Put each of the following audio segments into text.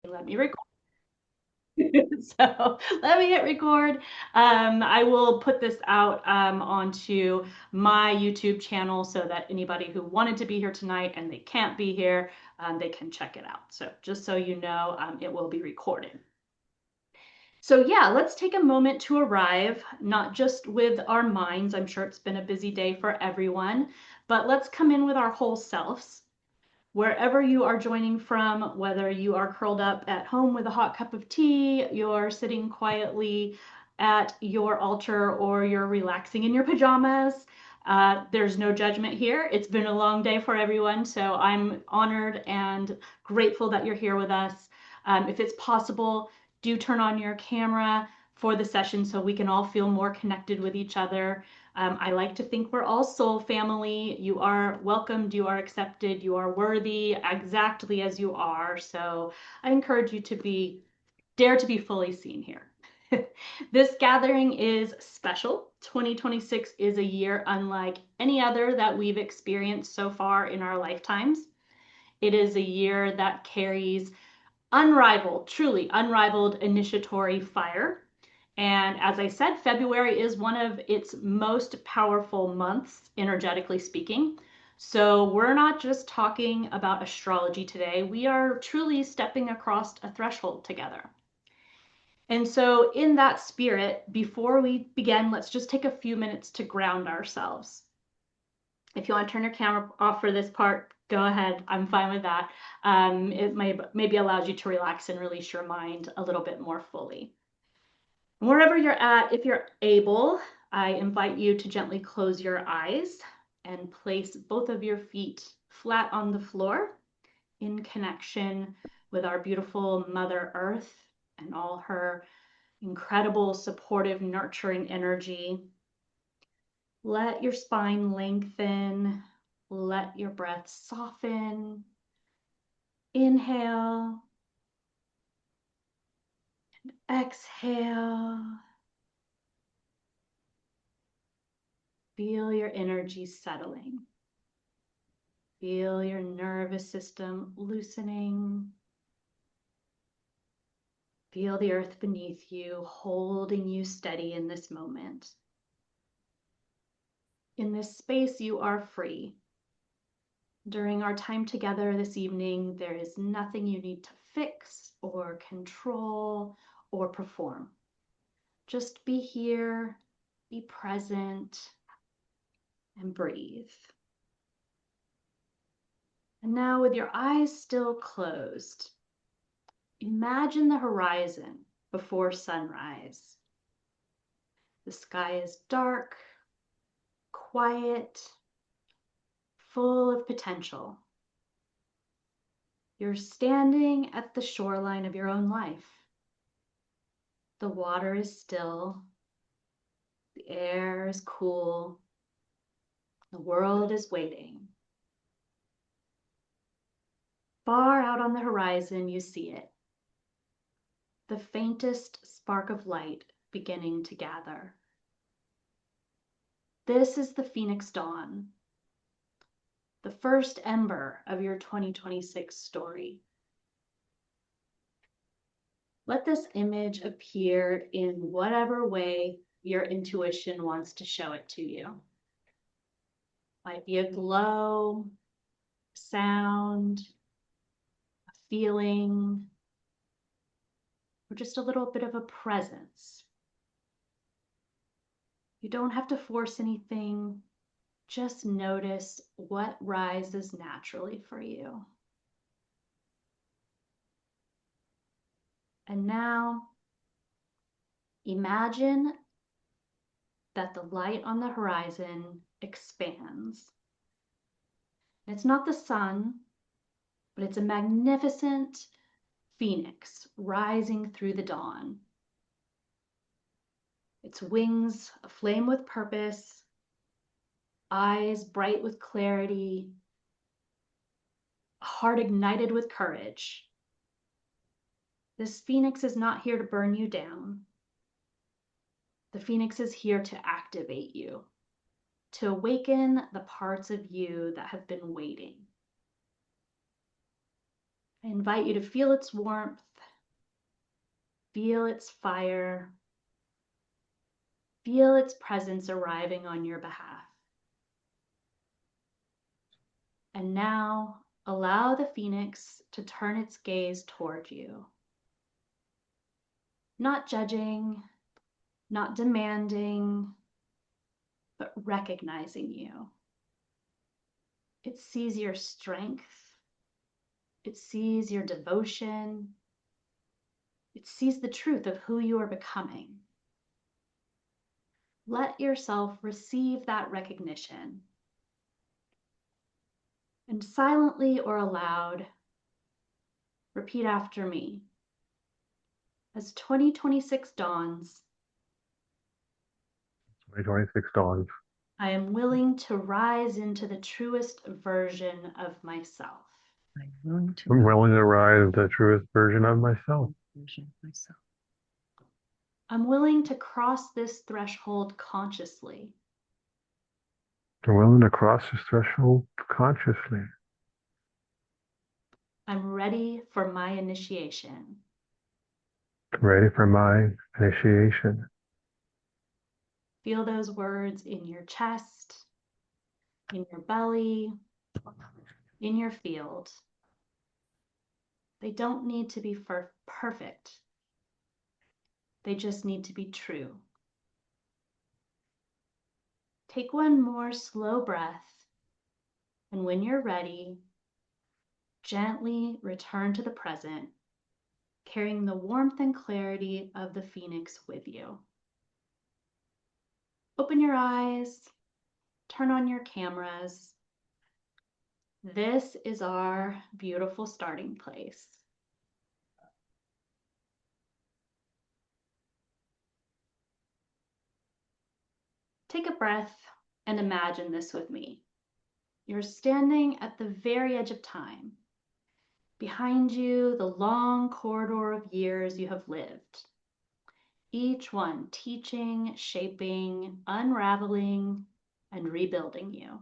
Let me record. So let me hit record. I will put this out onto my YouTube channel so that anybody who wanted to be here tonight and they can't be here, they can check it out. So just so you know, it will be recorded. So yeah, let's take a moment to arrive, not just with our minds. I'm sure it's been a busy day for everyone, but let's come in with our whole selves. Wherever you are joining from, whether you are curled up at home with a hot cup of tea, you're sitting quietly at your altar, or you're relaxing in your pajamas, there's no judgment here. It's been a long day for everyone, so I'm honored and grateful that you're here with us. If it's possible, do turn on your camera for the session so we can all feel more connected with each other. I like to think we're all soul family. You are welcomed, you are accepted, you are worthy exactly as you are. So I encourage you to dare to be fully seen here. This gathering is special. 2026 is a year unlike any other that we've experienced so far in our lifetimes. It is a year that carries unrivaled, truly unrivaled initiatory fire. And as I said, February is one of its most powerful months, energetically speaking. So we're not just talking about astrology today, we are truly stepping across a threshold together. And so, in that spirit, before we begin, let's just take a few minutes to ground ourselves. If you want to turn your camera off for this part, go ahead. I'm fine with that. It maybe allows you to relax and release your mind a little bit more fully. Wherever you're at, if you're able, I invite you to gently close your eyes and place both of your feet flat on the floor in connection with our beautiful Mother Earth and all her incredible, supportive, nurturing energy. Let your spine lengthen. Let your breath soften. Inhale. Exhale. Feel your energy settling. Feel your nervous system loosening. Feel the earth beneath you, holding you steady in this moment. In this space, you are free. During our time together this evening, there is nothing you need to fix or control or perform. Just be here, be present, and breathe. And now, with your eyes still closed, imagine the horizon before sunrise. The sky is dark, quiet, full of potential. You're standing at the shoreline of your own life. The water is still, the air is cool, the world is waiting. Far out on the horizon, you see it. The faintest spark of light beginning to gather. This is the Phoenix Dawn, the first ember of your 2026 story. Let this image appear in whatever way your intuition wants to show it to you. Might be a glow, sound, a feeling, or just a little bit of a presence. You don't have to force anything. Just notice what rises naturally for you. And now, imagine that the light on the horizon expands. It's not the sun, but it's a magnificent phoenix rising through the dawn. Its wings aflame with purpose, eyes bright with clarity, a heart ignited with courage. This phoenix is not here to burn you down. The phoenix is here to activate you, to awaken the parts of you that have been waiting. I invite you to feel its warmth, Feel its fire. Feel its presence arriving on your behalf. And now allow the phoenix to turn its gaze toward you. Not judging, not demanding, but recognizing you. It sees your strength. It sees your devotion. It sees the truth of who you are becoming. Let yourself receive that recognition. And silently or aloud, repeat after me. As 2026 dawns, 2026 dawns, I am willing to rise into the truest version of myself. I'm willing to rise the truest version of myself. I'm willing to cross this threshold consciously. I'm willing to cross this threshold consciously. I'm ready for my initiation. I'm ready for my initiation. Feel those words in your chest, in your belly, in your field. They don't need to be perfect. They just need to be true. Take one more slow breath, and when you're ready, gently return to the present, carrying the warmth and clarity of the phoenix with you. Open your eyes, turn on your cameras. This is our beautiful starting place. Take a breath and imagine this with me. You're standing at the very edge of time. Behind you, the long corridor of years you have lived. Each one teaching, shaping, unraveling, and rebuilding you.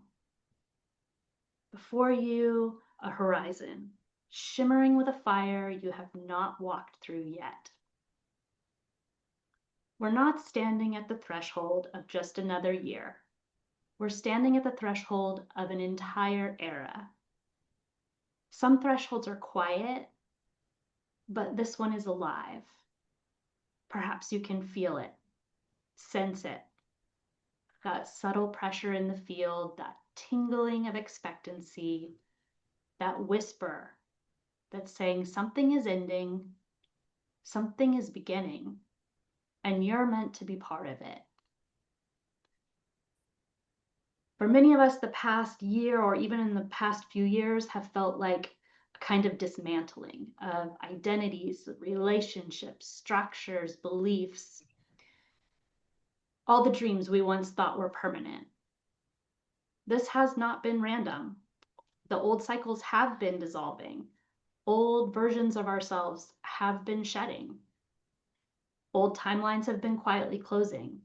Before you, a horizon, shimmering with a fire you have not walked through yet. We're not standing at the threshold of just another year. We're standing at the threshold of an entire era. Some thresholds are quiet, but this one is alive. Perhaps you can feel it, sense it. That subtle pressure in the field, that tingling of expectancy, that whisper that's saying something is ending, something is beginning, and you're meant to be part of it. For many of us, the past year or even in the past few years have felt like a kind of dismantling of identities, relationships, structures, beliefs, all the dreams we once thought were permanent. This has not been random. The old cycles have been dissolving. Old versions of ourselves have been shedding. Old timelines have been quietly closing.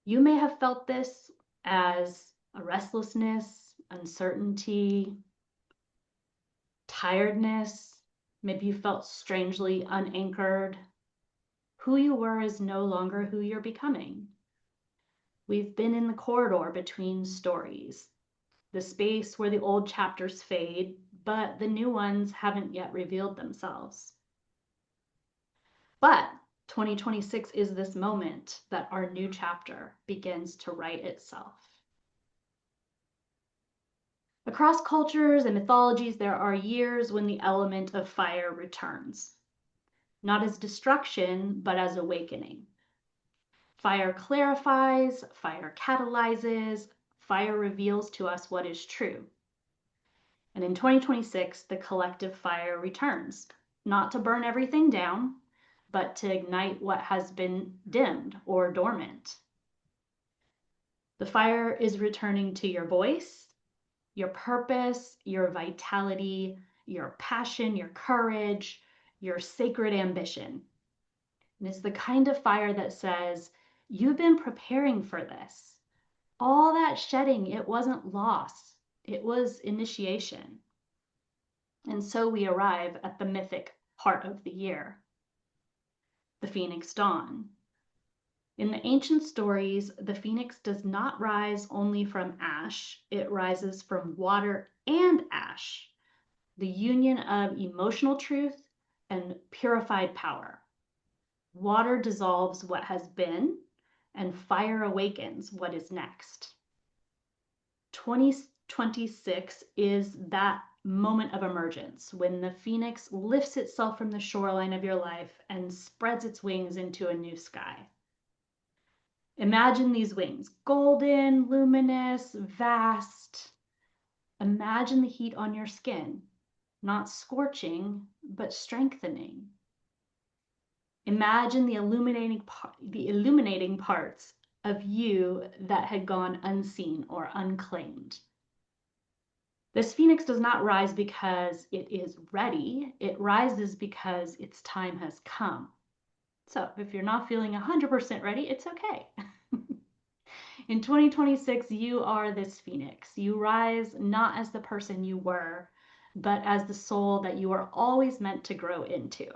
You may have felt this as a restlessness, uncertainty, tiredness. Maybe you felt strangely unanchored. Who you were is no longer who you're becoming. We've been in the corridor between stories, the space where the old chapters fade, but the new ones haven't yet revealed themselves. But 2026 is this moment that our new chapter begins to write itself. Across cultures and mythologies, there are years when the element of fire returns, not as destruction, but as awakening. Fire clarifies, fire catalyzes, fire reveals to us what is true. And in 2026, the collective fire returns, not to burn everything down, but to ignite what has been dimmed or dormant. The fire is returning to your voice, your purpose, your vitality, your passion, your courage, your sacred ambition. And it's the kind of fire that says, you've been preparing for this. All that shedding, it wasn't loss, it was initiation. And so we arrive at the mythic heart of the year. the phoenix dawn. In the ancient stories, the phoenix does not rise only from ash, it rises from water and ash, the union of emotional truth and purified power. Water dissolves what has been, and fire awakens what is next. 2026 is that moment of emergence when the phoenix lifts itself from the shoreline of your life and spreads its wings into a new sky. Imagine these wings, golden, luminous, vast. Imagine the heat on your skin, not scorching, but strengthening. Imagine the illuminating parts of you that had gone unseen or unclaimed. This phoenix does not rise because it is ready. It rises because its time has come. So if you're not feeling 100% ready, it's okay. In 2026, you are this phoenix. You rise not as the person you were, but as the soul that you are always meant to grow into.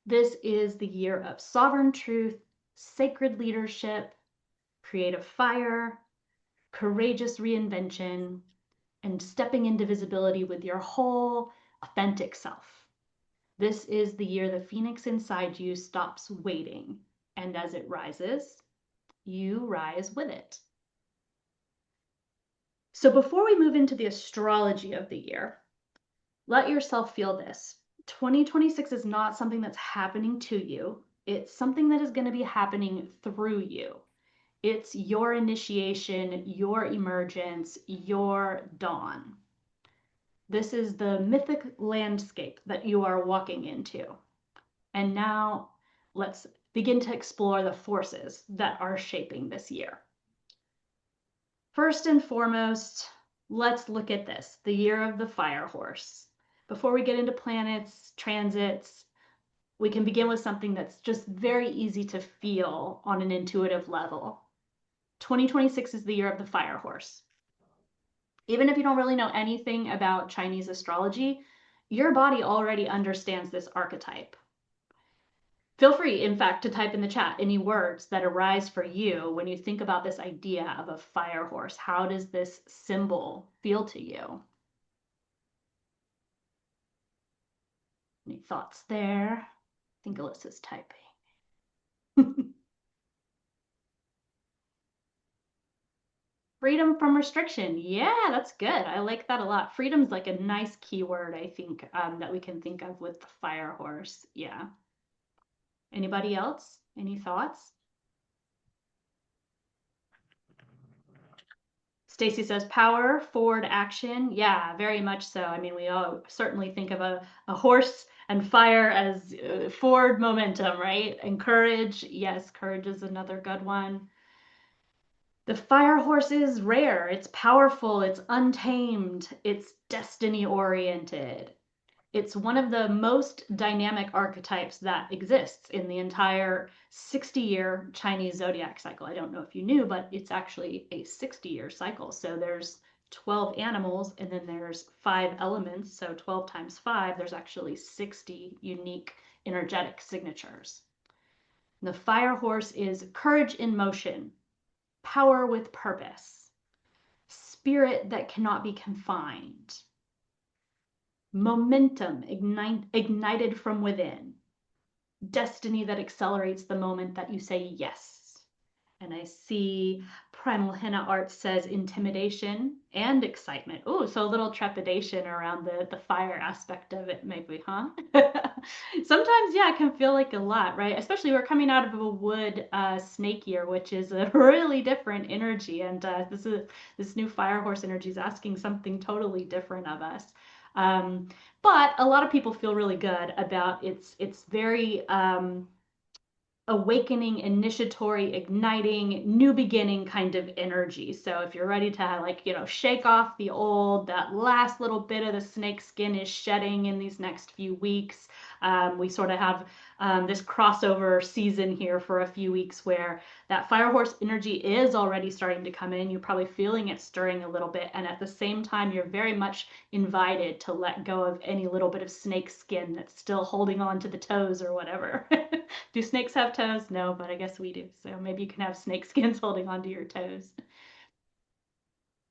This is the year of sovereign truth, sacred leadership, creative fire, courageous reinvention, and stepping into visibility with your whole authentic self. This is the year the phoenix inside you stops waiting, and as it rises, you rise with it. So before we move into the astrology of the year, let yourself feel this. 2026 is not something that's happening to you. It's something that is going to be happening through you. It's your initiation, your emergence, your dawn. This is the mythic landscape that you are walking into. And now let's begin to explore the forces that are shaping this year. First and foremost, let's look at this, the year of the fire horse. Before we get into planets, transits, we can begin with something that's just very easy to feel on an intuitive level. 2026 is the year of the fire horse. Even if you don't really know anything about Chinese astrology, your body already understands this archetype. Feel free, in fact, to type in the chat any words that arise for you when you think about this idea of a fire horse. How does this symbol feel to you? Any thoughts there? I think Alyssa's typing. Freedom from restriction. Yeah, that's good. I like that a lot. Freedom's like a nice keyword, I think, that we can think of with the fire horse. Yeah. Anybody else? Any thoughts? Stacy says power, forward action. Yeah, very much so. I mean, we all certainly think of a horse and fire as forward momentum, right? And courage. Yes, courage is another good one. The fire horse is rare. It's powerful. It's untamed. It's destiny oriented. It's one of the most dynamic archetypes that exists in the entire 60-year Chinese zodiac cycle. I don't know if you knew, but it's actually a 60-year cycle. So there's 12 animals and then there's 5 elements. So 12 times 5, there's actually 60 unique energetic signatures. The fire horse is courage in motion, power with purpose, spirit that cannot be confined, momentum ignited from within, destiny that accelerates the moment that you say yes. And I see Primal Henna Art says intimidation and excitement. Oh, so a little trepidation around the fire aspect of it, maybe, huh? Sometimes, yeah, it can feel like a lot, right? Especially we're coming out of a wood snake year, which is a really different energy. And this new fire horse energy is asking something totally different of us. But a lot of people feel really good about it's very awakening, initiatory, igniting, new beginning kind of energy. So if you're ready to like, shake off the old, that last little bit of the snake skin is shedding in these next few weeks. We sort of have this crossover season here for a few weeks where that fire horse energy is already starting to come in. You're probably feeling it stirring a little bit. And at the same time, you're very much invited to let go of any little bit of snake skin that's still holding on to the toes or whatever. Do snakes have toes? No, but I guess we do. So maybe you can have snake skins holding onto your toes.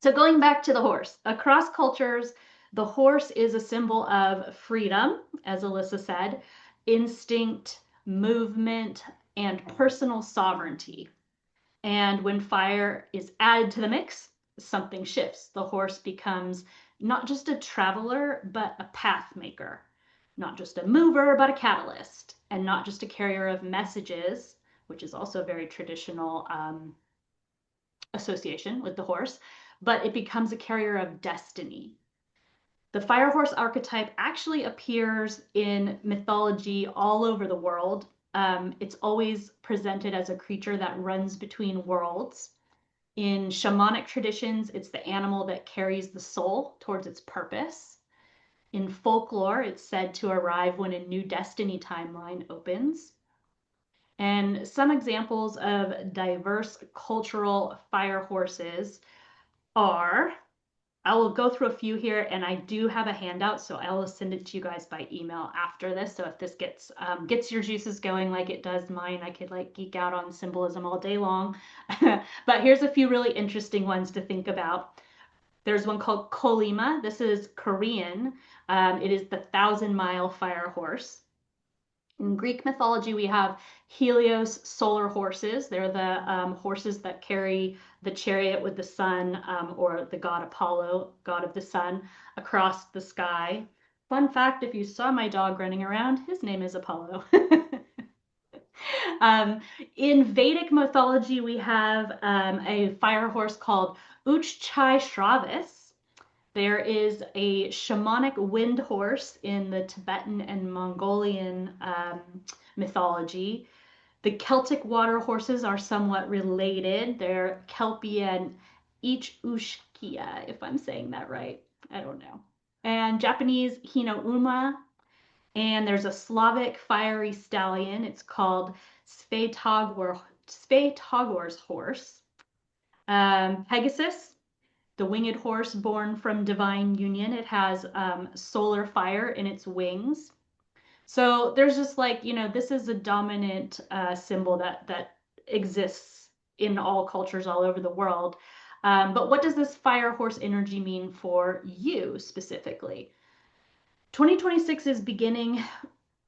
So going back to the horse, across cultures, the horse is a symbol of freedom, as Alyssa said, instinct, movement, and personal sovereignty. And when fire is added to the mix, something shifts. The horse becomes not just a traveler, but a path maker, not just a mover, but a catalyst, and not just a carrier of messages, which is also a very traditional association with the horse, but it becomes a carrier of destiny. The fire horse archetype actually appears in mythology all over the world. It's always presented as a creature that runs between worlds. In shamanic traditions, it's the animal that carries the soul towards its purpose. In folklore, it's said to arrive when a new destiny timeline opens. And some examples of diverse cultural fire horses are, I will go through a few here, and I do have a handout, so I will send it to you guys by email after this. So if this gets your juices going like it does mine, I could like geek out on symbolism all day long. But here's a few really interesting ones to think about. There's one called Kolima. This is Korean. It is the 1,000-mile fire horse. In Greek mythology, we have Helios solar horses. They're the horses that carry the chariot with the sun, or the god Apollo, god of the sun, across the sky. Fun fact, if you saw my dog running around, his name is Apollo. In Vedic mythology, we have a fire horse called Uchchai Shravis. There is a shamanic wind horse in the Tibetan and Mongolian mythology. The Celtic water horses are somewhat related. They're Kelpie and Ichushkia, if I'm saying that right. I don't know. And Japanese Hinouma. And there's a Slavic fiery stallion. It's called Svetogor's horse. Pegasus, the winged horse born from divine union. It has solar fire in its wings. So there's just like, this is a dominant symbol that exists in all cultures all over the world. But what does this fire horse energy mean for you specifically? 2026 is beginning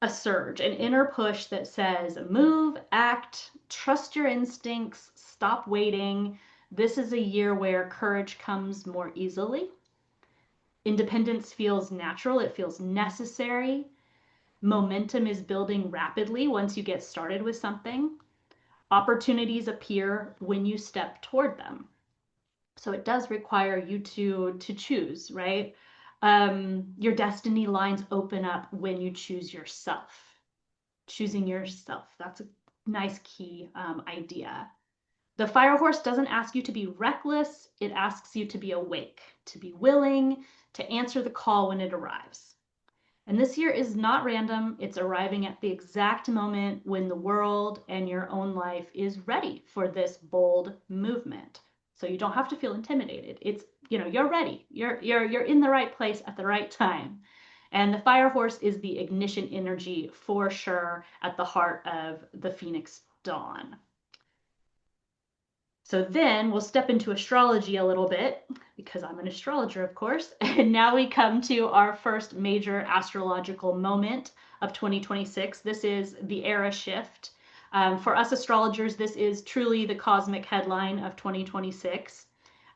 a surge, an inner push that says move, act, trust your instincts, stop waiting. This is a year where courage comes more easily. Independence feels natural, it feels necessary. Momentum is building rapidly once you get started with something. Opportunities appear when you step toward them. So it does require you to choose, right? Your destiny lines open up when you choose yourself. Choosing yourself. That's a nice key idea. The fire horse doesn't ask you to be reckless. It asks you to be awake, to be willing, to answer the call when it arrives. And this year is not random. It's arriving at the exact moment when the world and your own life is ready for this bold movement. So you don't have to feel intimidated. It's, you're ready. You're in the right place at the right time. And the fire horse is the ignition energy for sure at the heart of the Phoenix Dawn. So then we'll step into astrology a little bit because I'm an astrologer, of course. And now we come to our first major astrological moment of 2026. This is the era shift. For us astrologers, this is truly the cosmic headline of 2026.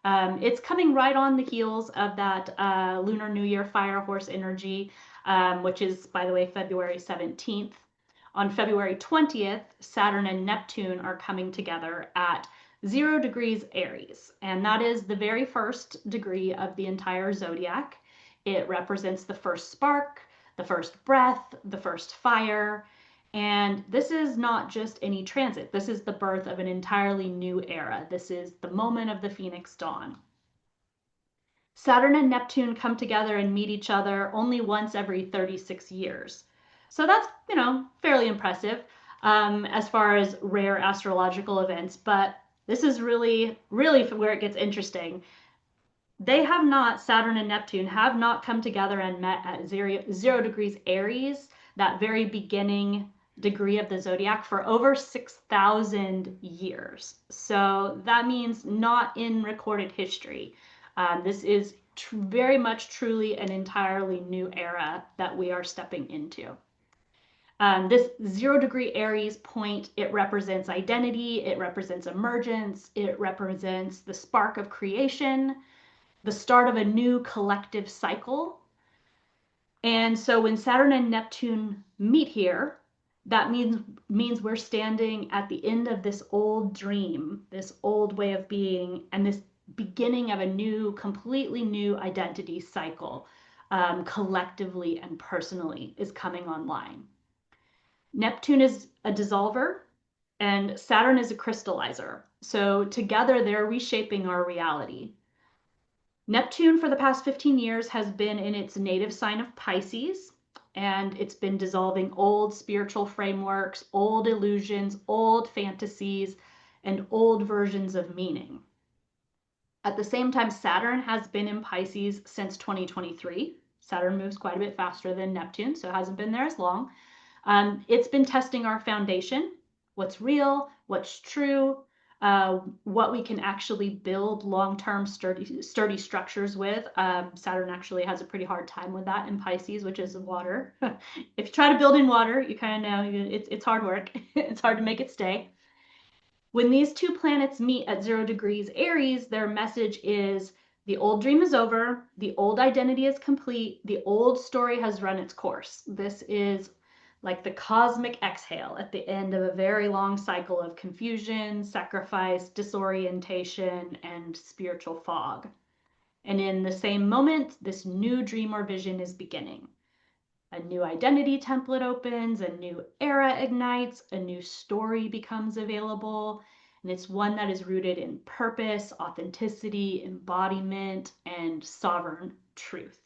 It's coming right on the heels of that Lunar New Year fire horse energy, which is, by the way, February 17th. On February 20th, Saturn and Neptune are coming together at 0 degrees Aries, and that is the very first degree of the entire zodiac. It represents the first spark, the first breath, the first fire, And this is not just any transit. This is the birth of an entirely new era. This is the moment of the Phoenix Dawn. Saturn and Neptune come together and meet each other only once every 36 years. So that's, fairly impressive as far as rare astrological events. But this is really, really where it gets interesting. Saturn and Neptune have not come together and met at 0 degrees Aries, that very beginning degree of the zodiac, for over 6,000 years. So that means not in recorded history. This is very much truly an entirely new era that we are stepping into. This 0 degree Aries point, it represents identity, it represents emergence, it represents the spark of creation, the start of a new collective cycle. And so when Saturn and Neptune meet here, that means we're standing at the end of this old dream, this old way of being, and this beginning of a new, completely new identity cycle, collectively and personally, is coming online. Neptune is a dissolver, and Saturn is a crystallizer. So together they're reshaping our reality. Neptune, for the past 15 years, has been in its native sign of Pisces, and it's been dissolving old spiritual frameworks, old illusions, old fantasies, and old versions of meaning. At the same time, Saturn has been in Pisces since 2023. Saturn moves quite a bit faster than Neptune, so it hasn't been there as long. It's been testing our foundation, what's real, what's true, what we can actually build long-term sturdy structures with. Saturn actually has a pretty hard time with that in Pisces, which is water. If you try to build in water, you kind of know it's hard work. It's hard to make it stay. When these two planets meet at 0 degrees Aries, their message is the old dream is over, the old identity is complete, the old story has run its course. This is like the cosmic exhale at the end of a very long cycle of confusion, sacrifice, disorientation, and spiritual fog. And in the same moment, this new dream or vision is beginning. A new identity template opens, a new era ignites, a new story becomes available, and it's one that is rooted in purpose, authenticity, embodiment, and sovereign truth.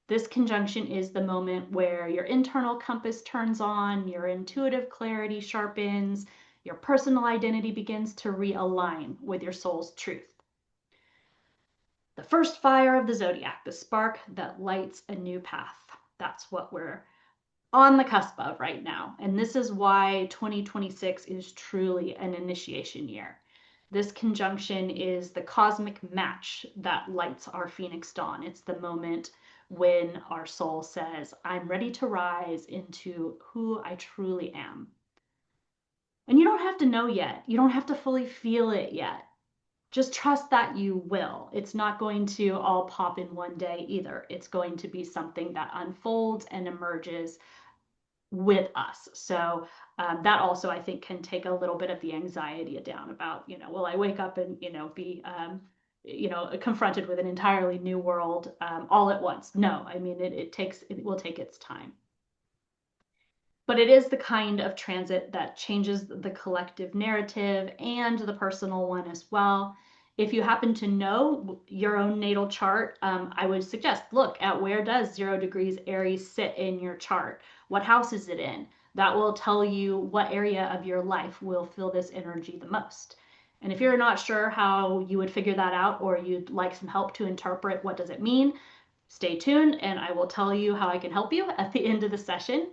This conjunction is the moment where your internal compass turns on, your intuitive clarity sharpens, your personal identity begins to realign with your soul's truth. The first fire of the zodiac, the spark that lights a new path. That's what we're on the cusp of right now. And this is why 2026 is truly an initiation year. This conjunction is the cosmic match that lights our Phoenix Dawn. It's the moment when our soul says, I'm ready to rise into who I truly am. And you don't have to know yet. You don't have to fully feel it yet. Just trust that you will. It's not going to all pop in one day either. It's going to be something that unfolds and emerges with us. So that also, I think, can take a little bit of the anxiety down about, will I wake up and, be, confronted with an entirely new world all at once? No, I mean, it will take its time. But it is the kind of transit that changes the collective narrative and the personal one as well. If you happen to know your own natal chart, I would suggest look at where does 0 degrees Aries sit in your chart. What house is it in? That will tell you what area of your life will feel this energy the most. And if you're not sure how you would figure that out, or you'd like some help to interpret what does it mean, stay tuned and I will tell you how I can help you at the end of the session.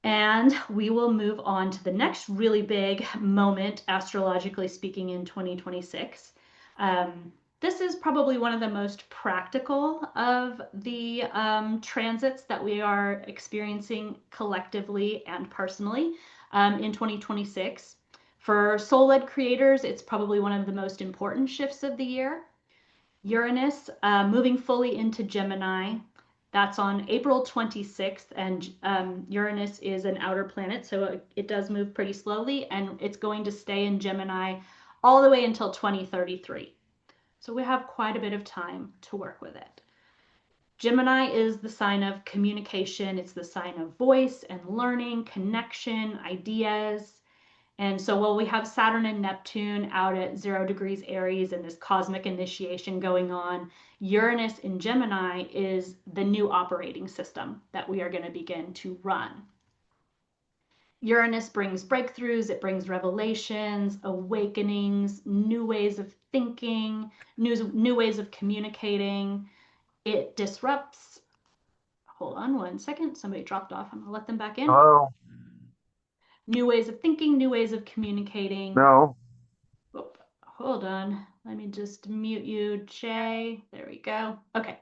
And we will move on to the next really big moment, astrologically speaking, in 2026. This is probably one of the most practical of the transits that we are experiencing collectively and personally in 2026. For soul-led creators, it's probably one of the most important shifts of the year. Uranus moving fully into Gemini. That's on April 26th, and Uranus is an outer planet, so it does move pretty slowly, and it's going to stay in Gemini all the way until 2033. So we have quite a bit of time to work with it. Gemini is the sign of communication. It's the sign of voice and learning, connection, ideas. And so while we have Saturn and Neptune out at 0 degrees Aries and this cosmic initiation going on, Uranus in Gemini is the new operating system that we are going to begin to run. Uranus brings breakthroughs, it brings revelations, awakenings, new ways of thinking, new ways of communicating. It disrupts. Hold on 1 second. Somebody dropped off. I'm going to let them back in. Hello? New ways of thinking, new ways of communicating. No. Oh, hold on. Let me just mute you, Jay. There we go. Okay.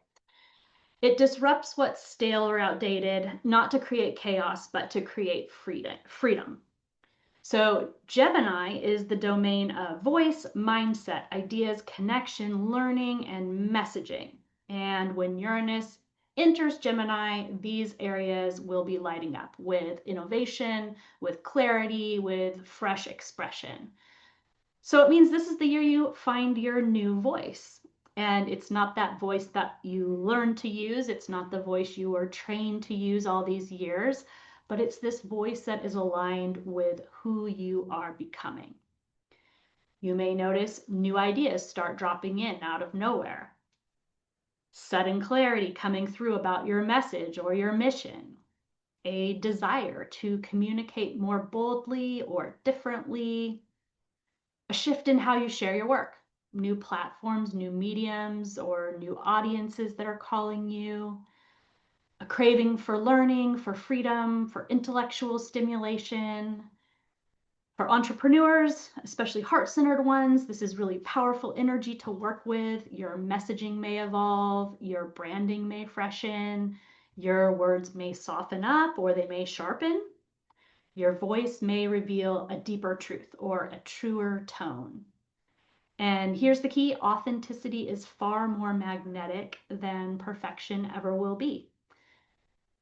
It disrupts what's stale or outdated, not to create chaos, but to create freedom. So Gemini is the domain of voice, mindset, ideas, connection, learning, and messaging. And when Uranus enters Gemini, these areas will be lighting up with innovation, with clarity, with fresh expression. So it means this is the year you find your new voice. And it's not that voice that you learn to use, it's not the voice you were trained to use all these years, but it's this voice that is aligned with who you are becoming. You may notice new ideas start dropping in out of nowhere. Sudden clarity coming through about your message or your mission. A desire to communicate more boldly or differently. A shift in how you share your work. New platforms, new mediums, or new audiences that are calling you. A craving for learning, for freedom, for intellectual stimulation. For entrepreneurs, especially heart-centered ones, this is really powerful energy to work with. Your messaging may evolve, your branding may freshen, your words may soften up or they may sharpen. Your voice may reveal a deeper truth or a truer tone. And here's the key: authenticity is far more magnetic than perfection ever will be.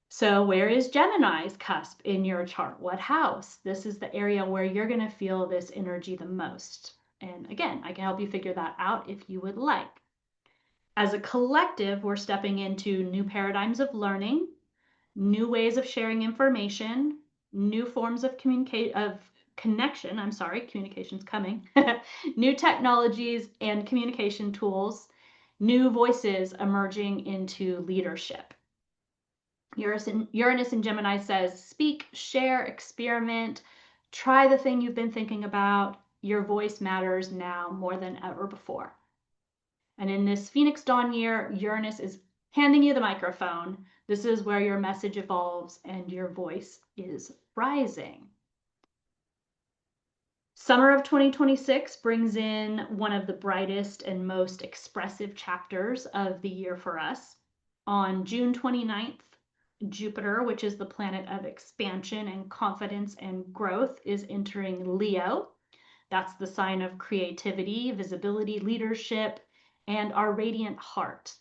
So where is Gemini's cusp in your chart? What house? This is the area where you're going to feel this energy the most. And again, I can help you figure that out if you would like. As a collective, we're stepping into new paradigms of learning, new ways of sharing information, new forms of connection. I'm sorry, communication's coming. New technologies and communication tools, new voices emerging into leadership. Uranus in Gemini says, speak, share, experiment, try the thing you've been thinking about. Your voice matters now more than ever before. And in this Phoenix Dawn year, Uranus is handing you the microphone. This is where your message evolves and your voice is rising. Summer of 2026 brings in one of the brightest and most expressive chapters of the year for us. On June 29th, Jupiter, which is the planet of expansion and confidence and growth, is entering Leo. That's the sign of creativity, visibility, leadership, and our radiant heart.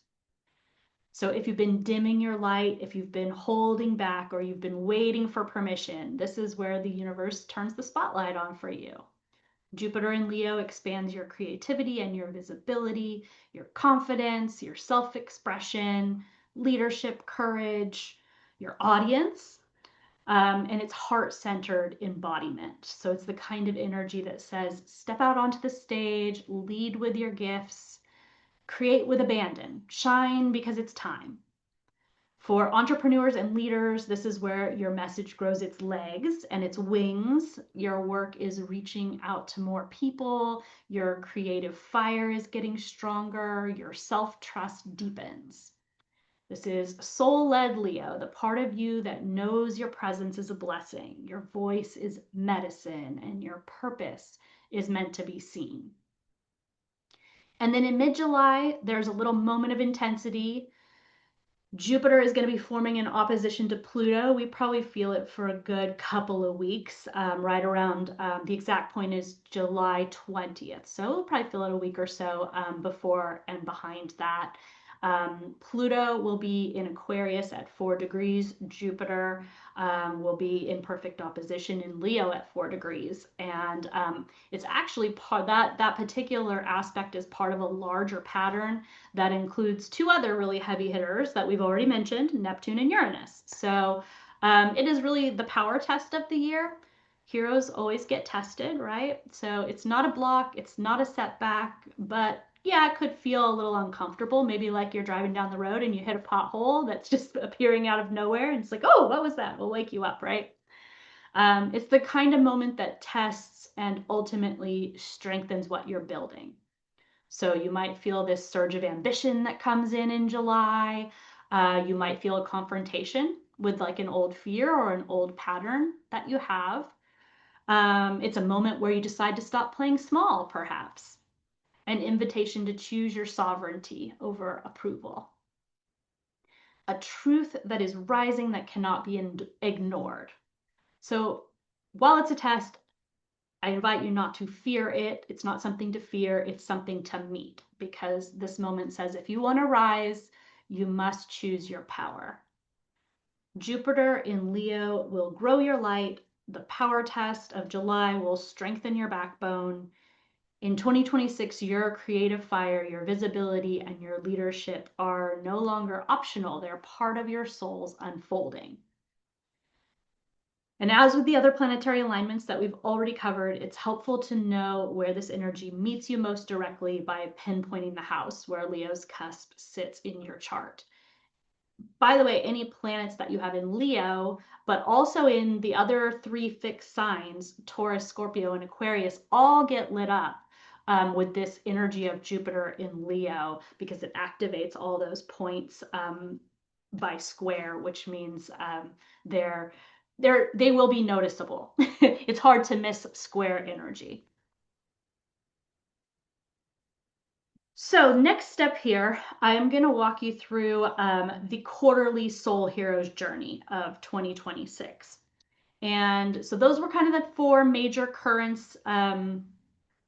So if you've been dimming your light, if you've been holding back, or you've been waiting for permission, this is where the universe turns the spotlight on for you. Jupiter in Leo expands your creativity and your visibility, your confidence, your self-expression, leadership, courage, your audience, and it's heart-centered embodiment. So it's the kind of energy that says, step out onto the stage, lead with your gifts, create with abandon, shine because it's time. For entrepreneurs and leaders, this is where your message grows its legs and its wings. Your work is reaching out to more people. Your creative fire is getting stronger. Your self-trust deepens. This is soul-led Leo, the part of you that knows your presence is a blessing. Your voice is medicine and your purpose is meant to be seen. And then in mid-July, there's a little moment of intensity. Jupiter is going to be forming in opposition to Pluto. We probably feel it for a good couple of weeks, right around the exact point is July 20th. So we'll probably feel it a week or so before and behind that. Pluto will be in Aquarius at 4 degrees. Jupiter will be in perfect opposition in Leo at 4 degrees. And it's actually part that particular aspect is part of a larger pattern that includes two other really heavy hitters that we've already mentioned, Neptune and Uranus. So it is really the power test of the year. Heroes always get tested, right? So it's not a block, it's not a setback, but yeah, it could feel a little uncomfortable. Maybe like you're driving down the road and you hit a pothole that's just appearing out of nowhere. And it's like, oh, what was that? It'll wake you up, right? It's the kind of moment that tests and ultimately strengthens what you're building. So you might feel this surge of ambition that comes in July. You might feel a confrontation with like an old fear or an old pattern that you have. It's a moment where you decide to stop playing small, perhaps. An invitation to choose your sovereignty over approval. A truth that is rising that cannot be ignored. So while it's a test, I invite you not to fear it. It's not something to fear, it's something to meet, because this moment says if you want to rise, you must choose your power. Jupiter in Leo will grow your light. The power test of July will strengthen your backbone. In 2026, your creative fire, your visibility, and your leadership are no longer optional. They're part of your soul's unfolding. And as with the other planetary alignments that we've already covered, it's helpful to know where this energy meets you most directly by pinpointing the house where Leo's cusp sits in your chart. By the way, any planets that you have in Leo, but also in the other 3 fixed signs, Taurus, Scorpio, and Aquarius, all get lit up with this energy of Jupiter in Leo because it activates all those points by square, which means they will be noticeable. It's hard to miss square energy. So next step here, I'm going to walk you through the quarterly soul heroes journey of 2026. And so those were kind of the 4 major currents.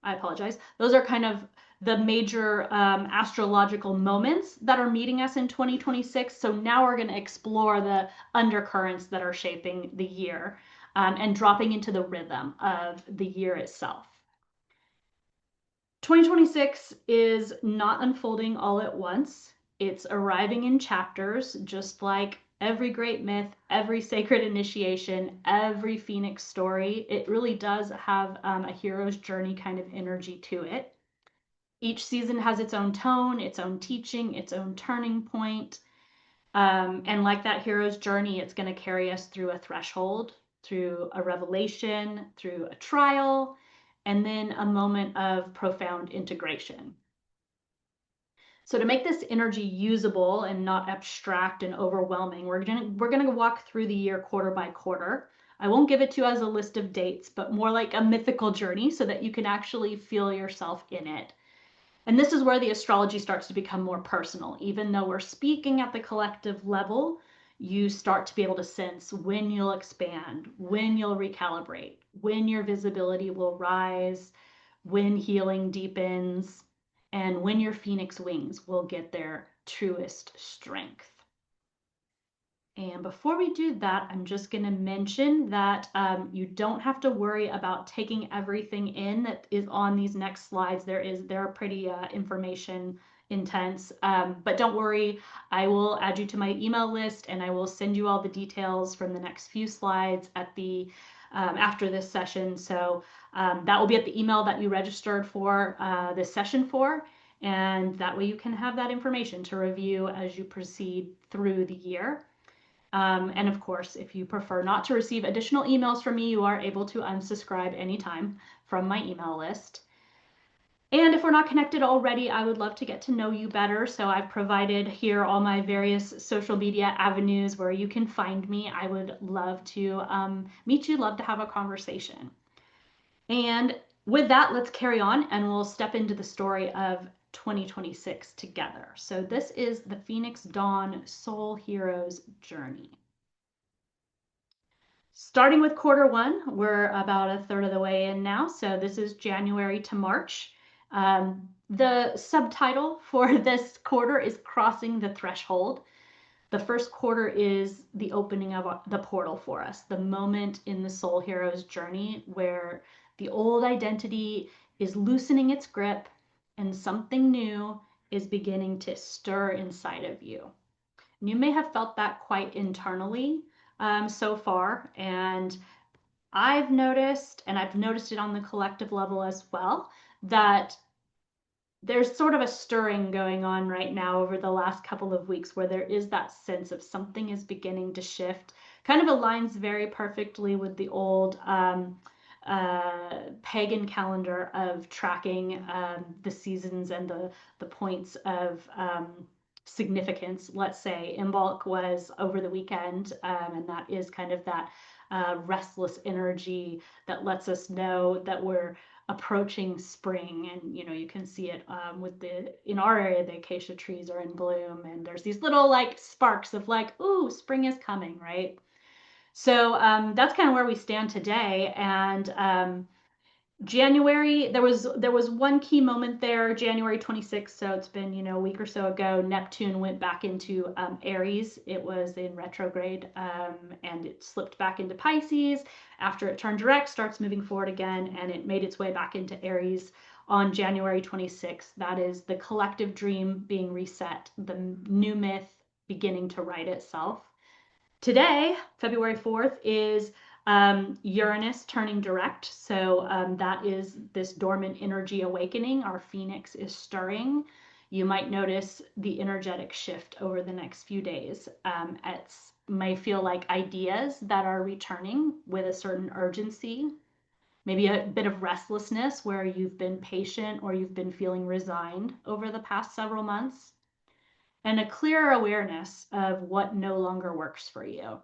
I apologize. Those are kind of the major astrological moments that are meeting us in 2026. So now we're going to explore the undercurrents that are shaping the year and dropping into the rhythm of the year itself. 2026 is not unfolding all at once. It's arriving in chapters, just like every great myth, every sacred initiation, every phoenix story. It really does have a hero's journey kind of energy to it. Each season has its own tone, its own teaching, its own turning point. And like that hero's journey, it's going to carry us through a threshold, through a revelation, through a trial, and then a moment of profound integration. So to make this energy usable and not abstract and overwhelming, we're gonna walk through the year quarter by quarter. I won't give it to you as a list of dates, but more like a mythical journey so that you can actually feel yourself in it. And this is where the astrology starts to become more personal. Even though we're speaking at the collective level, you start to be able to sense when you'll expand, when you'll recalibrate, when your visibility will rise, when healing deepens, and when your phoenix wings will get their truest strength. And before we do that, I'm just going to mention that you don't have to worry about taking everything in that is on these next slides. They're pretty information intense, but don't worry. I will add you to my email list, and I will send you all the details from the next few slides at the after this session. So that will be at the email that you registered for this session for, and that way you can have that information to review as you proceed through the year. And of course, if you prefer not to receive additional emails from me, you are able to unsubscribe anytime from my email list. And if we're not connected already, I would love to get to know you better. So I've provided here all my various social media avenues where you can find me. I would love to meet you, love to have a conversation. And with that, let's carry on and we'll step into the story of 2026 together. So this is the Phoenix Dawn Soul Heroes journey. Starting with quarter 1, we're about a third of the way in now. So this is January to March. The subtitle for this quarter is Crossing the Threshold. The first quarter is the opening of the portal for us, the moment in the soul hero's journey where the old identity is loosening its grip and something new is beginning to stir inside of you. And you may have felt that quite internally so far. And I've noticed, and I've noticed it on the collective level as well, that there's sort of a stirring going on right now over the last couple of weeks where there is that sense of something is beginning to shift. Kind of aligns very perfectly with the old pagan calendar of tracking the seasons and the points of significance. Let's say Imbolc was over the weekend, and that is kind of that restless energy that lets us know that we're approaching spring. And you can see it with in our area the acacia trees are in bloom and there's these little like sparks of like, ooh, spring is coming, right? So that's kind of where we stand today. And January, there was one key moment there, January 26th. So it's been a week or so ago. Neptune went back into Aries. It was in retrograde, and it slipped back into Pisces after it turned direct. Starts moving forward again, and it made its way back into Aries on January 26th. That is the collective dream being reset, the new myth beginning to write itself. Today, February 4th, is Uranus turning direct. So that is this dormant energy awakening. Our phoenix is stirring. You might notice the energetic shift over the next few days. It may feel like ideas that are returning with a certain urgency, maybe a bit of restlessness where you've been patient or you've been feeling resigned over the past several months, and a clearer awareness of what no longer works for you.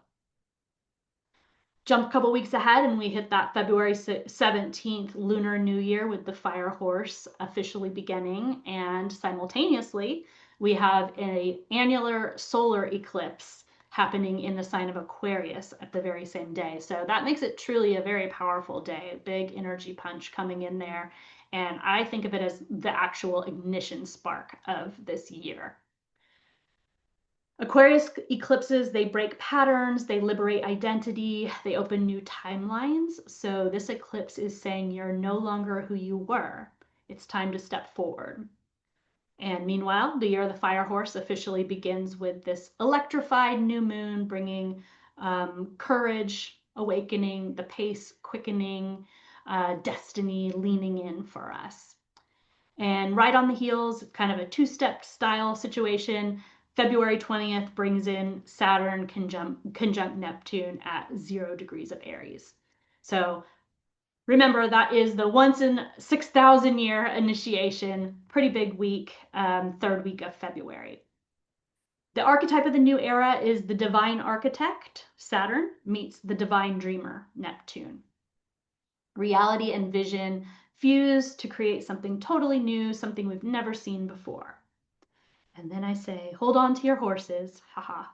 Jump a couple weeks ahead and we hit that February 17th Lunar New Year with the fire horse officially beginning, and simultaneously we have an annular solar eclipse happening in the sign of Aquarius at the very same day. So that makes it truly a very powerful day, a big energy punch coming in there, and I think of it as the actual ignition spark of this year. Aquarius eclipses, they break patterns, they liberate identity, they open new timelines. So this eclipse is saying you're no longer who you were. It's time to step forward. And meanwhile, the year of the fire horse officially begins with this electrified new moon, bringing courage, awakening, the pace quickening, destiny leaning in for us. And right on the heels, kind of a two-step style situation, February 20th brings in Saturn conjunct Neptune at 0 degrees of Aries. So remember, that is the once in 6,000 year initiation, pretty big week, third week of February. The archetype of the new era is the divine architect, Saturn, meets the divine dreamer, Neptune. Reality and vision fuse to create something totally new, something we've never seen before. And then I say, hold on to your horses, haha,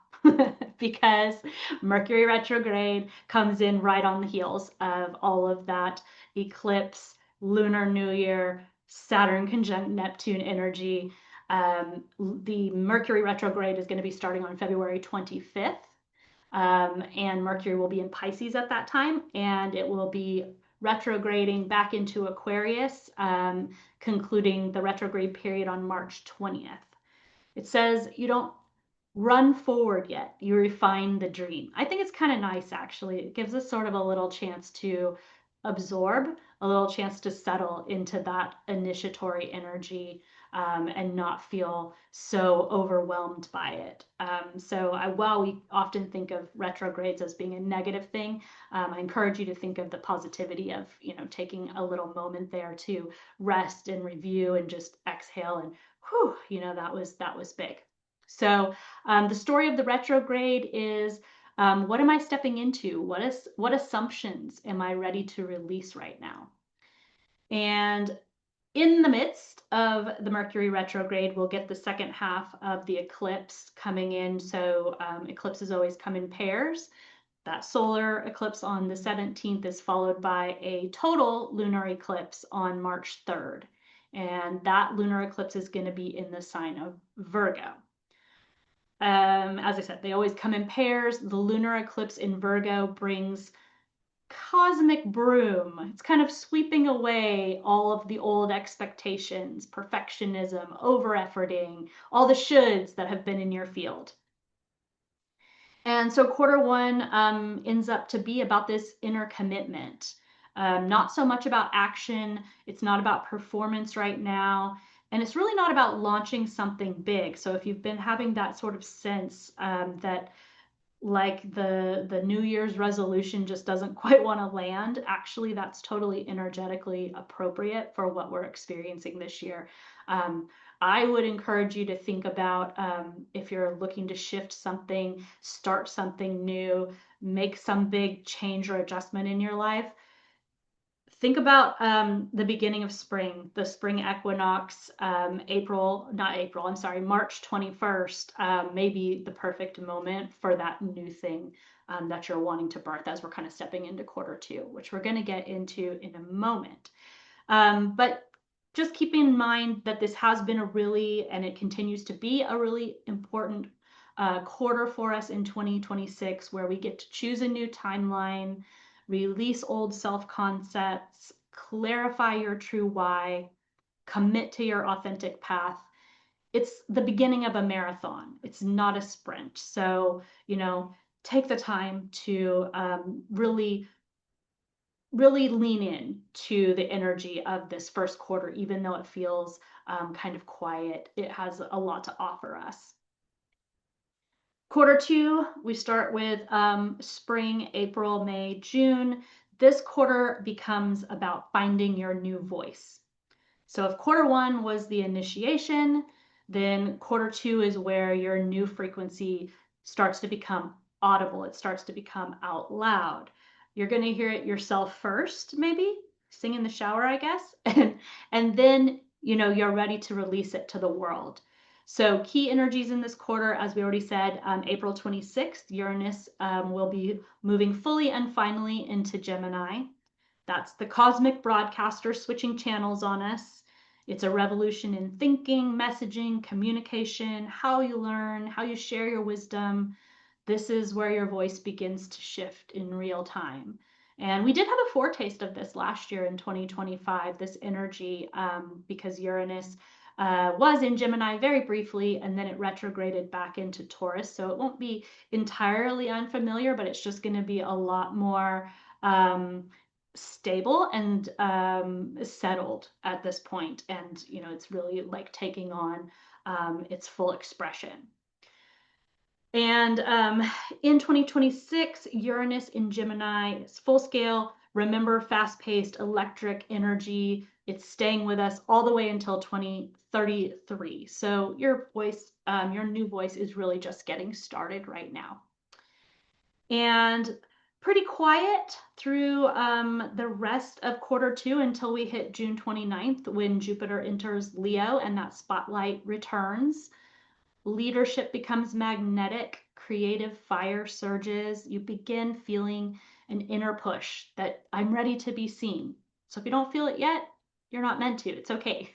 because Mercury retrograde comes in right on the heels of all of that eclipse, Lunar New Year, Saturn conjunct Neptune energy. The Mercury retrograde is going to be starting on February 25th. And Mercury will be in Pisces at that time, and it will be retrograding back into Aquarius, concluding the retrograde period on March 20th. It says you don't run forward yet, you refine the dream. I think it's kind of nice, actually. It gives us sort of a little chance to absorb, a little chance to settle into that initiatory energy, and not feel so overwhelmed by it. While we often think of retrogrades as being a negative thing, I encourage you to think of the positivity of taking a little moment there to rest and review and just exhale and whew, that was big. So the story of the retrograde is, what am I stepping into? What assumptions am I ready to release right now? And in the midst of the Mercury retrograde, we'll get the second half of the eclipse coming in. So eclipses always come in pairs. That solar eclipse on the 17th is followed by a total lunar eclipse on March 3rd. And that lunar eclipse is going to be in the sign of Virgo. As I said, they always come in pairs. The lunar eclipse in Virgo brings cosmic broom. It's kind of sweeping away all of the old expectations, perfectionism, over efforting, all the shoulds that have been in your field. And so quarter one ends up to be about this inner commitment. Not so much about action. It's not about performance right now. And it's really not about launching something big. So if you've been having that sort of sense that like the New Year's resolution just doesn't quite want to land, actually, that's totally energetically appropriate for what we're experiencing this year. Um, I would encourage you to think about if you're looking to shift something, start something new, make some big change or adjustment in your life. Think about the beginning of spring, the spring equinox, March 21st, may be the perfect moment for that new thing that you're wanting to birth as we're kind of stepping into quarter two, which we're going to get into in a moment. But just keep in mind that this has been a really, and it continues to be a really important quarter for us in 2026, where we get to choose a new timeline, release old self concepts, clarify your true why, commit to your authentic path. It's the beginning of a marathon, it's not a sprint. So, take the time to really lean in to the energy of this first quarter, even though it feels kind of quiet. It has a lot to offer us. Quarter two, we start with spring, April, May, June. This quarter becomes about finding your new voice. So if quarter one was the initiation, then quarter two is where your new frequency starts to become audible. It starts to become out loud. You're going to hear it yourself first, maybe sing in the shower, I guess, and then you're ready to release it to the world. So key energies in this quarter, as we already said, April 26th, Uranus will be moving fully and finally into Gemini. That's the cosmic broadcaster switching channels on us. It's a revolution in thinking, messaging, communication, how you learn, how you share your wisdom. This is where your voice begins to shift in real time. And we did have a foretaste of this last year in 2025, this energy, because Uranus was in Gemini very briefly, and then it retrograded back into Taurus. So it won't be entirely unfamiliar, but it's just going to be a lot more stable and settled at this point. And, it's really like taking on its full expression. And in 2026, Uranus in Gemini is full scale. Remember, fast-paced electric energy. It's staying with us all the way until 2033. So your voice, your new voice is really just getting started right now. And pretty quiet through the rest of quarter two until we hit June 29th, when Jupiter enters Leo and that spotlight returns. Leadership becomes magnetic, creative fire surges. You begin feeling an inner push that I'm ready to be seen. So if you don't feel it yet, you're not meant to. It's okay.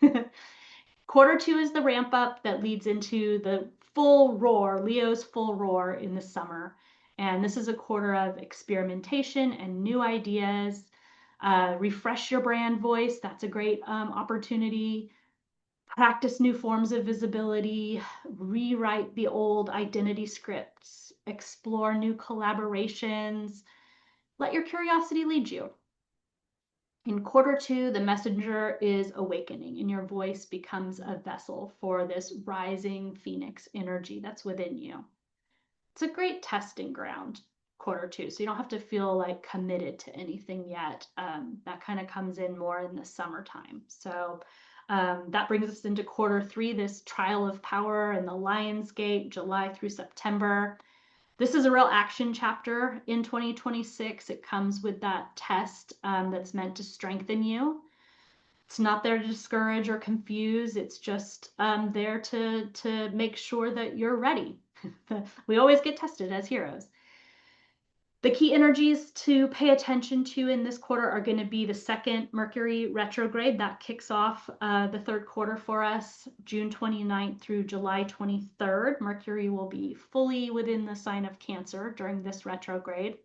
Quarter two is the ramp up that leads into the full roar, Leo's full roar in the summer. And this is a quarter of experimentation and new ideas. Refresh your brand voice. That's a great opportunity. Practice new forms of visibility, rewrite the old identity scripts, explore new collaborations. Let your curiosity lead you. In quarter two, the messenger is awakening, and your voice becomes a vessel for this rising phoenix energy that's within you. It's a great testing ground, quarter two, so you don't have to feel like committed to anything yet. That kind of comes in more in the summertime. So that brings us into quarter three, this trial of power and the Lion's Gate, July through September. This is a real action chapter in 2026. It comes with that test that's meant to strengthen you. It's not there to discourage or confuse. It's just there to make sure that you're ready. We always get tested as heroes. The key energies to pay attention to in this quarter are going to be the second Mercury retrograde that kicks off the third quarter for us, June 29th through July 23rd. Mercury will be fully within the sign of Cancer during this retrograde.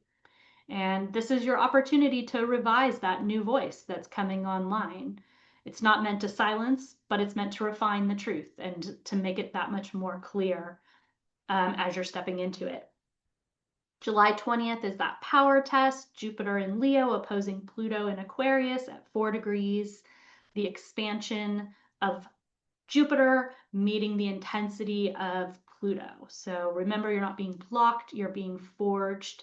And this is your opportunity to revise that new voice that's coming online. It's not meant to silence, but it's meant to refine the truth and to make it that much more clear as you're stepping into it. July 20th is that power test, Jupiter in Leo opposing Pluto in Aquarius at 4 degrees, the expansion of Jupiter meeting the intensity of Pluto. So remember, you're not being blocked, you're being forged,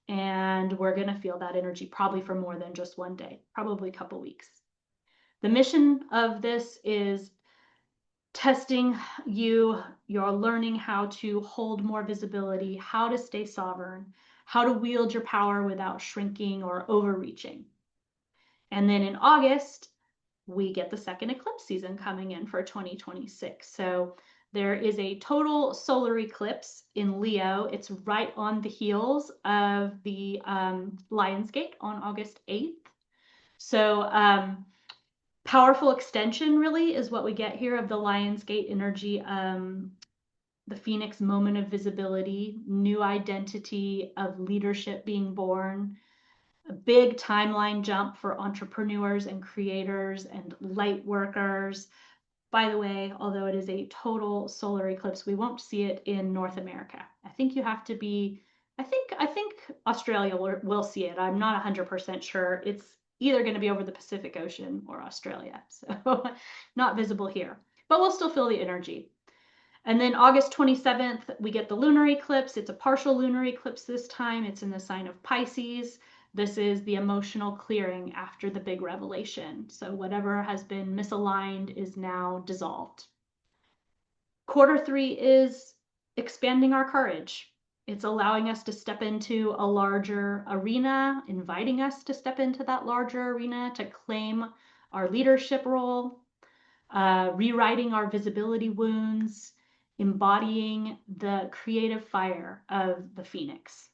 and we're going to feel that energy probably for more than just one day, probably a couple weeks. The mission of this is testing you. You're learning how to hold more visibility, how to stay sovereign, how to wield your power without shrinking or overreaching. And then in August, we get the second eclipse season coming in for 2026. So there is a total solar eclipse in Leo. It's right on the heels of the Lionsgate on August 8th. So powerful extension really is what we get here of the Lionsgate energy. The Phoenix moment of visibility, new identity of leadership being born, a big timeline jump for entrepreneurs and creators and light workers. By the way, although it is a total solar eclipse, we won't see it in North America. I think you have to be, I think Australia will see it. I'm not 100% sure. It's either going to be over the Pacific Ocean or Australia. So not visible here, but we'll still feel the energy. And then August 27th, we get the lunar eclipse. It's a partial lunar eclipse this time. It's in the sign of Pisces. This is the emotional clearing after the big revelation. So whatever has been misaligned is now dissolved. Quarter 3 is expanding our courage. It's allowing us to step into a larger arena, inviting us to step into that larger arena, to claim our leadership role, rewriting our visibility wounds, embodying the creative fire of the Phoenix,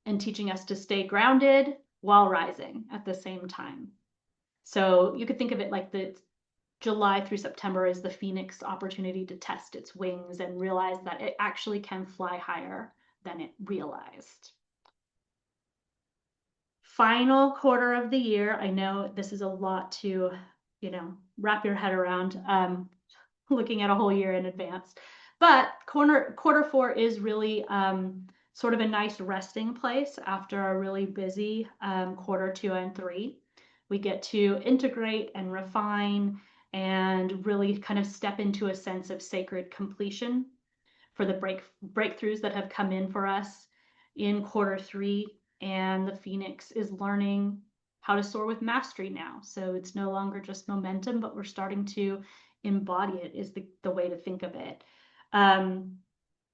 and teaching us to stay grounded while rising at the same time. So you could think of it like the July through September is the Phoenix opportunity to test its wings and realize that it actually can fly higher than it realized. Final quarter of the year. I know this is a lot to, wrap your head around. Looking at a whole year in advance. But quarter 4 is really sort of a nice resting place after a really busy quarter 2 and 3. We get to integrate and refine and really kind of step into a sense of sacred completion for the breakthroughs that have come in for us in quarter 3. And the Phoenix is learning how to soar with mastery now. So it's no longer just momentum, but we're starting to embody it is the way to think of it.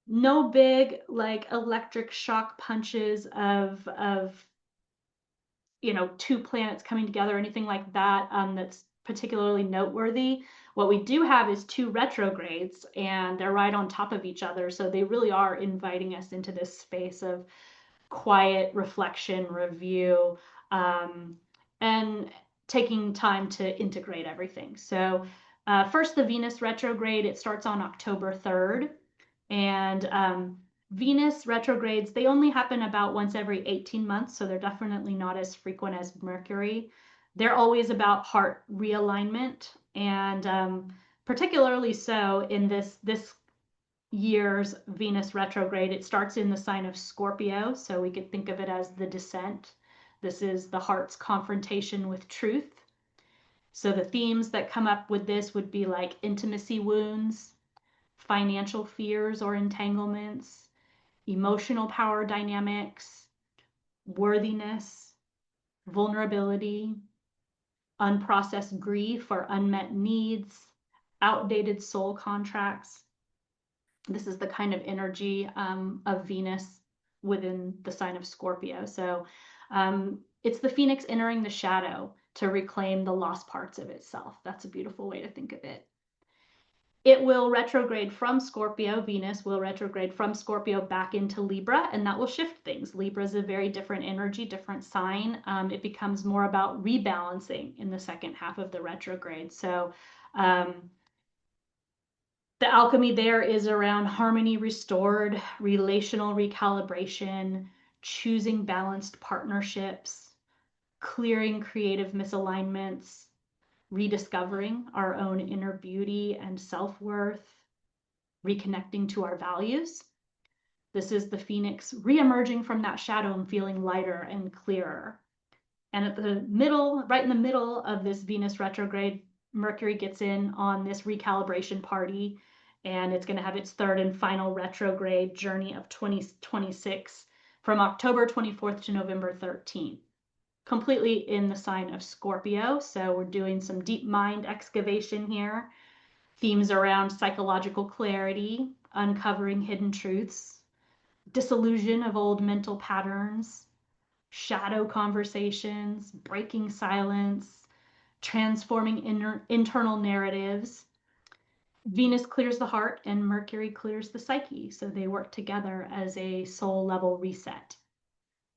No big like electric shock punches of two planets coming together or anything like that that's particularly noteworthy. What we do have is 2 retrogrades, and they're right on top of each other. So they really are inviting us into this space of quiet reflection, review, and taking time to integrate everything. So first, the Venus retrograde, it starts on October 3rd. And Venus retrogrades, they only happen about once every 18 months, so they're definitely not as frequent as Mercury. They're always about heart realignment, and particularly so in this year's Venus retrograde. It starts in the sign of Scorpio, so we could think of it as the descent. This is the heart's confrontation with truth. So the themes that come up with this would be like intimacy wounds, financial fears or entanglements, emotional power dynamics, worthiness, vulnerability, unprocessed grief or unmet needs, outdated soul contracts. This is the kind of energy of Venus within the sign of Scorpio. So it's the Phoenix entering the shadow to reclaim the lost parts of itself. That's a beautiful way to think of it. it will retrograde from Scorpio. Venus will retrograde from Scorpio back into Libra, and that will shift things. Libra is a very different energy, different sign. It becomes more about rebalancing in the second half of the retrograde. So the alchemy there is around harmony restored, relational recalibration, choosing balanced partnerships, clearing creative misalignments, rediscovering our own inner beauty and self-worth, reconnecting to our values. This is the Phoenix re-emerging from that shadow and feeling lighter and clearer. And at the middle, right in the middle of this Venus retrograde, Mercury gets in on this recalibration party, and it's going to have its third and final retrograde journey of 2026 from October 24th to November 13th, completely in the sign of Scorpio. So we're doing some deep mind excavation here. Themes around psychological clarity, uncovering hidden truths, disillusion of old mental patterns, shadow conversations, breaking silence, transforming internal narratives. Venus clears the heart and Mercury clears the psyche, so they work together as a soul level reset.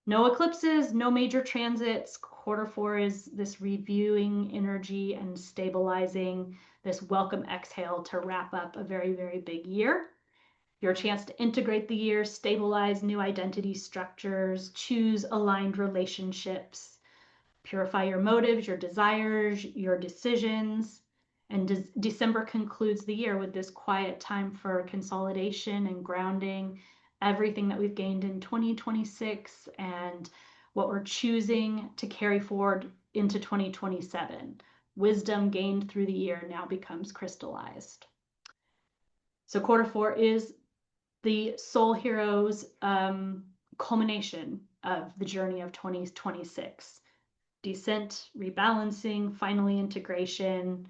No eclipses, no major transits. Quarter four is this reviewing energy and stabilizing, this welcome exhale to wrap up a very, very big year. Your chance to integrate the year, stabilize new identity structures, choose aligned relationships, purify your motives, your desires, your decisions. And December concludes the year with this quiet time for consolidation and grounding, everything that we've gained in 2026 and what we're choosing to carry forward into 2027. Wisdom gained through the year now becomes crystallized. So quarter four is the Soul Heroes culmination of the journey of 2026. Descent, rebalancing, finally integration,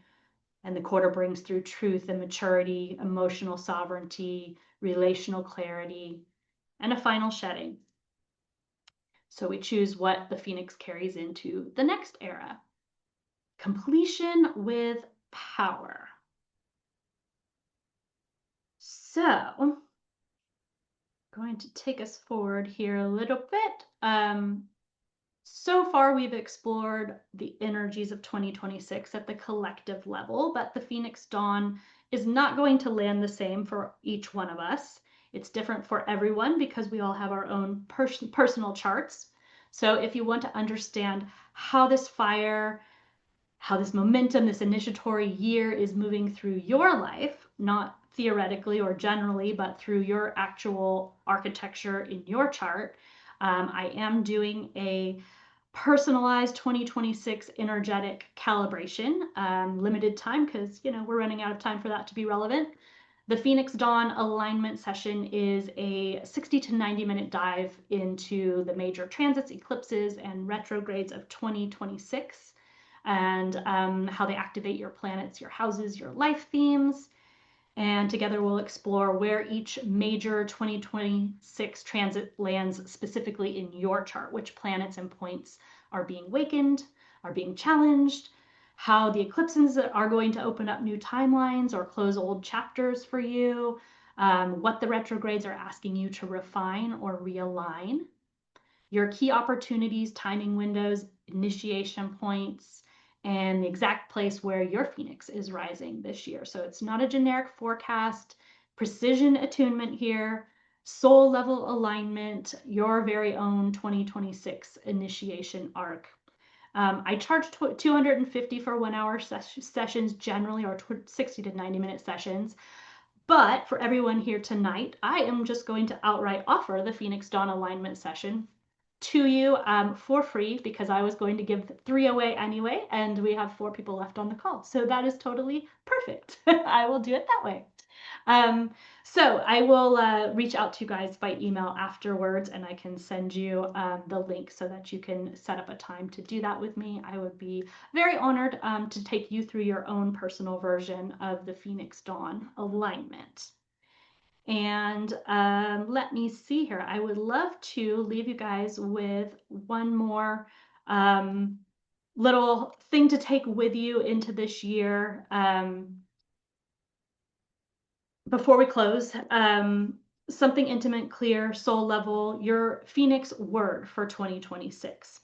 and the quarter brings through truth and maturity, emotional sovereignty, relational clarity, and a final shedding. So we choose what the Phoenix carries into the next era. Completion with power. So, going to take us forward here a little bit. So far, we've explored the energies of 2026 at the collective level, but the Phoenix Dawn is not going to land the same for each one of us. It's different for everyone because we all have our own personal charts. So if you want to understand how this fire, how this momentum, this initiatory year is moving through your life, not theoretically or generally, but through your actual architecture in your chart, I am doing a personalized 2026 energetic calibration, limited time because we're running out of time for that to be relevant. The Phoenix Dawn alignment session is a 60 to 90-minute dive into the major transits, eclipses, and retrogrades of 2026 and how they activate your planets, your houses, your life themes. And together we'll explore where each major 2026 transit lands specifically in your chart, which planets and points are being wakened, are being challenged, how the eclipses are going to open up new timelines or close old chapters for you, what the retrogrades are asking you to refine or realign, your key opportunities, timing windows, initiation points, and the exact place where your Phoenix is rising this year. So it's not a generic forecast, precision attunement here, soul level alignment, your very own 2026 initiation arc. I charge $250 for 1 hour sessions generally, or 60 to 90-minute sessions. But for everyone here tonight, I am just going to outright offer the Phoenix Dawn alignment session to you for free because I was going to give 3 away anyway, and we have 4 people left on the call. So that is totally perfect. I will do it that way. So I will reach out to you guys by email afterwards, and I can send you the link so that you can set up a time to do that with me. I would be very honored to take you through your own personal version of the Phoenix Dawn alignment. And let me see here. I would love to leave you guys with one more little thing to take with you into this year. before we close, something intimate, clear, soul level, your Phoenix word for 2026.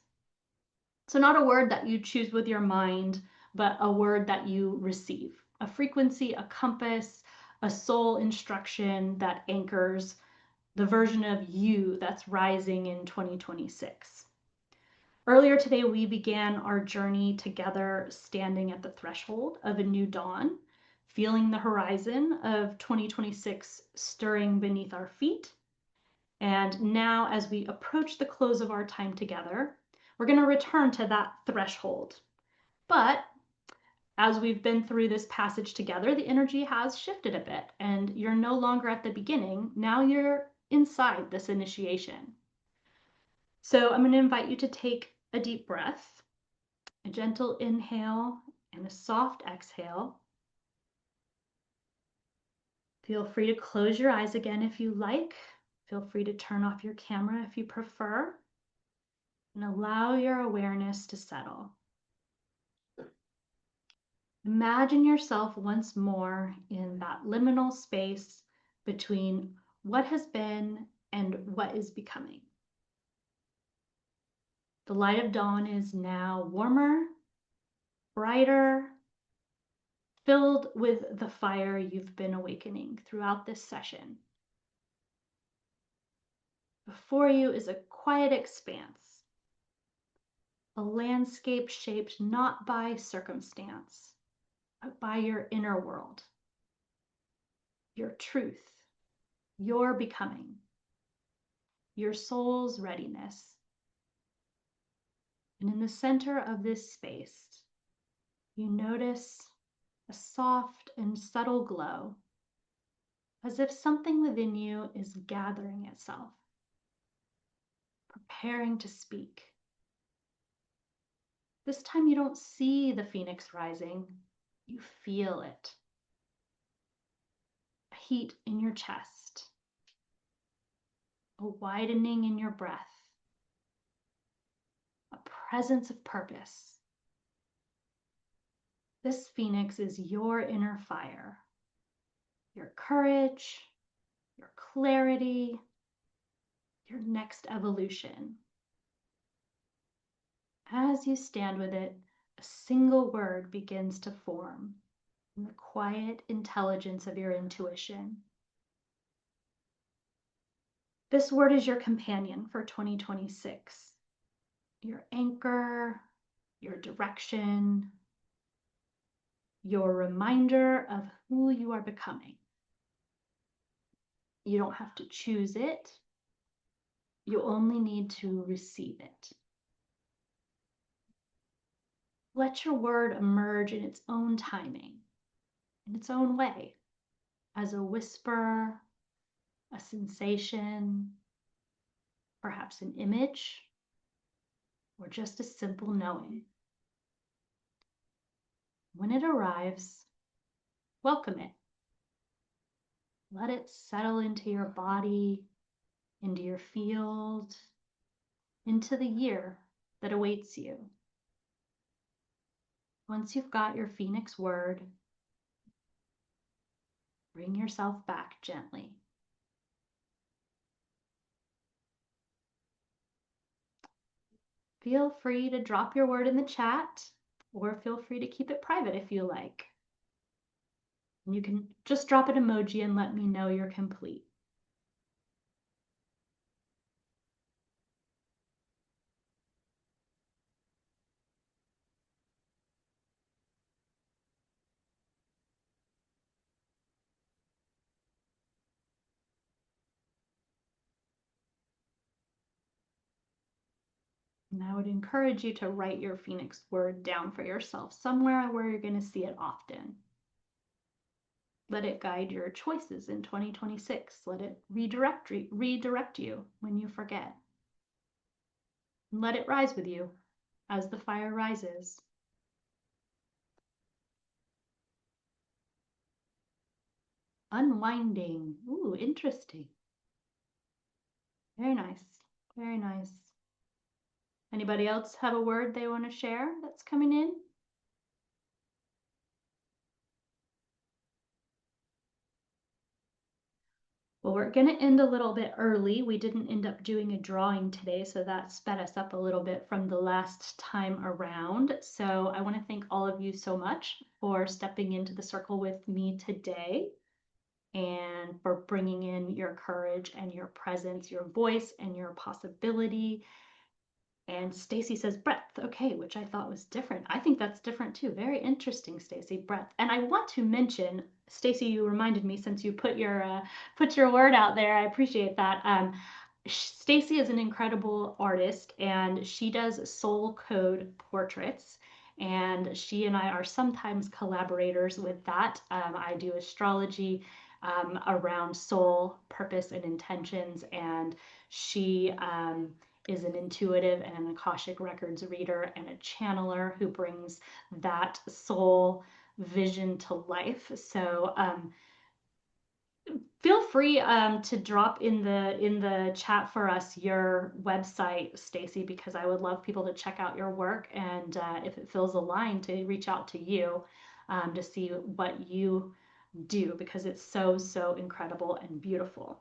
So not a word that you choose with your mind, but a word that you receive, a frequency, a compass, a soul instruction that anchors the version of you that's rising in 2026. Earlier today, we began our journey together, standing at the threshold of a new dawn, feeling the horizon of 2026 stirring beneath our feet. And now, as we approach the close of our time together, we're going to return to that threshold. But as we've been through this passage together, the energy has shifted a bit, and you're no longer at the beginning. Now you're inside this initiation. So I'm going to invite you to take a deep breath, a gentle inhale and a soft exhale. Feel free to close your eyes again if you like. Feel free to turn off your camera if you prefer, and allow your awareness to settle. Imagine yourself once more in that liminal space between what has been and what is becoming. The light of dawn is now warmer, brighter, filled with the fire you've been awakening throughout this session. Before you is a quiet expanse, a landscape shaped not by circumstance, but by your inner world, your truth, your becoming, your soul's readiness. And in the center of this space, you notice a soft and subtle glow, as if something within you is gathering itself, preparing to speak. This time you don't see the phoenix rising, you feel it. A heat in your chest, a widening in your breath, a presence of purpose. This phoenix is your inner fire, your courage, your clarity, your next evolution. As you stand with it, a single word begins to form in the quiet intelligence of your intuition. This word is your companion for 2026, your anchor, your direction, your reminder of who you are becoming. You don't have to choose it. You only need to receive it. Let your word emerge in its own timing, in its own way, as a whisper, a sensation, perhaps an image, or just a simple knowing. When it arrives, welcome it. Let it settle into your body, into your field, into the year that awaits you. Once you've got your Phoenix word, bring yourself back gently. Feel free to drop your word in the chat, or feel free to keep it private if you like. And you can just drop an emoji and let me know you're complete. And I would encourage you to write your Phoenix word down for yourself, somewhere where you're going to see it often. Let it guide your choices in 2026. Let it redirect you when you forget. And let it rise with you as the fire rises. Unwinding. Ooh, interesting. Very nice. Very nice. Anybody else have a word they want to share that's coming in? Well, we're going to end a little bit early. We didn't end up doing a drawing today, so that sped us up a little bit from the last time around. So I want to thank all of you so much for stepping into the circle with me today and for bringing in your courage and your presence, your voice and your possibility. And Stacy says breadth. Okay, which I thought was different. I think that's different too. Very interesting, Stacy. Breadth. And I want to mention, Stacy, you reminded me since you put your word out there. I appreciate that. Stacy is an incredible artist, and she does soul code portraits. And she and I are sometimes collaborators with that. I do astrology around soul, purpose, and intentions, and she is an intuitive and an Akashic Records reader and a channeler who brings that soul vision to life. So feel free to drop in the chat for us your website, Stacy, because I would love people to check out your work, and if it feels aligned, to reach out to you to see what you do, because it's so incredible and beautiful.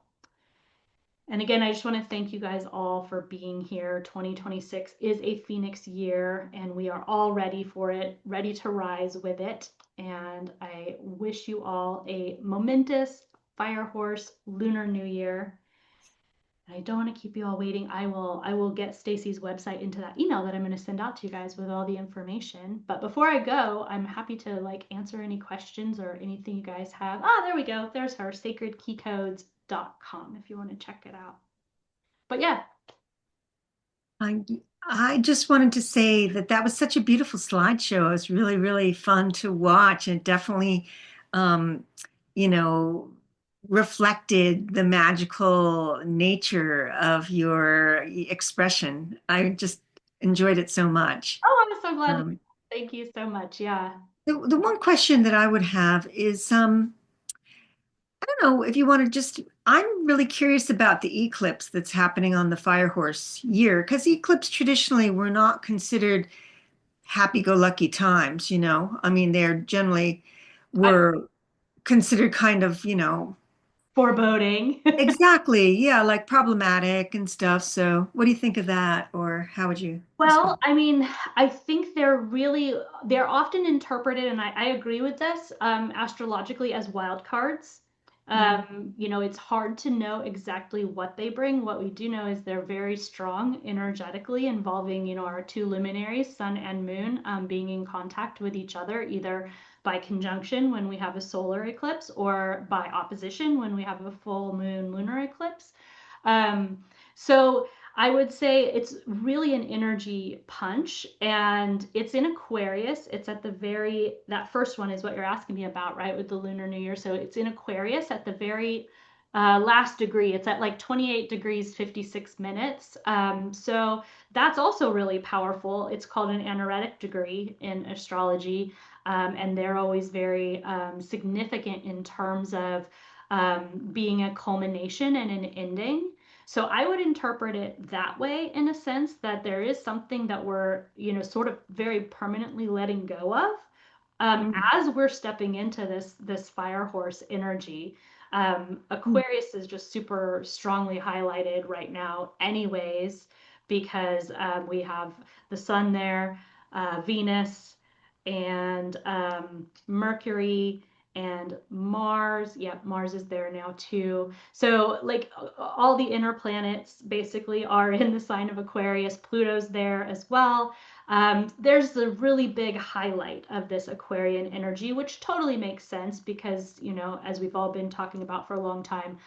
And again, I just want to thank you guys all for being here. 2026 is a Phoenix year, and we are all ready for it, ready to rise with it. And I wish you all a momentous fire horse Lunar New Year. And I don't want to keep you all waiting. I will get Stacy's website into that email that I'm going to send out to you guys with all the information. But before I go, I'm happy to like answer any questions or anything you guys have. Ah, there we go. There's her, sacredkeycodes.com, if you want to check it out. But yeah, I I just wanted to say that that was such a beautiful slideshow. It was really, really fun to watch, and definitely, um, you know, reflected the magical nature of your expression. I just enjoyed it so much. oh, I'm so glad. Um, Thank you so much. Yeah. the one question that I would have is, I don't know if you want to just, I'm really curious about the eclipse that's happening on the Firehorse year, because eclipse traditionally were not considered happy-go-lucky times, you know? I mean, they're generally I, were considered kind of, foreboding. exactly, yeah, like problematic and stuff. So what do you think of that? Or how would you Well, respond? I mean, I think they're often interpreted, and I agree with this, astrologically as wild cards. Mm, It's hard to know exactly what they bring. What we do know is they're very strong energetically, involving, our two luminaries, sun and moon, being in contact with each other, either by conjunction when we have a solar eclipse or by opposition when we have a full moon lunar eclipse. So I would say it's really an energy punch, and it's in Aquarius. It's at that first one is what you're asking me about, right? With the Lunar New Year. So it's in Aquarius at the very last degree. It's at like 28 degrees, 56 minutes. So that's also really powerful. It's called an anaretic degree in astrology. And they're always very significant in terms of being a culmination and an ending. So I would interpret it that way, in a sense that there is something that we're, sort of very permanently letting go of mm, as we're stepping into this fire horse energy. mm, Aquarius is just super strongly highlighted right now, anyways, because we have the sun there, Venus, and Mercury and Mars. Yep, Mars is there now too. So, like, all the inner planets basically are in the sign of Aquarius. Pluto's there as well. There's the really big highlight of this Aquarian energy, which totally makes sense because, as we've all been talking about for a long time,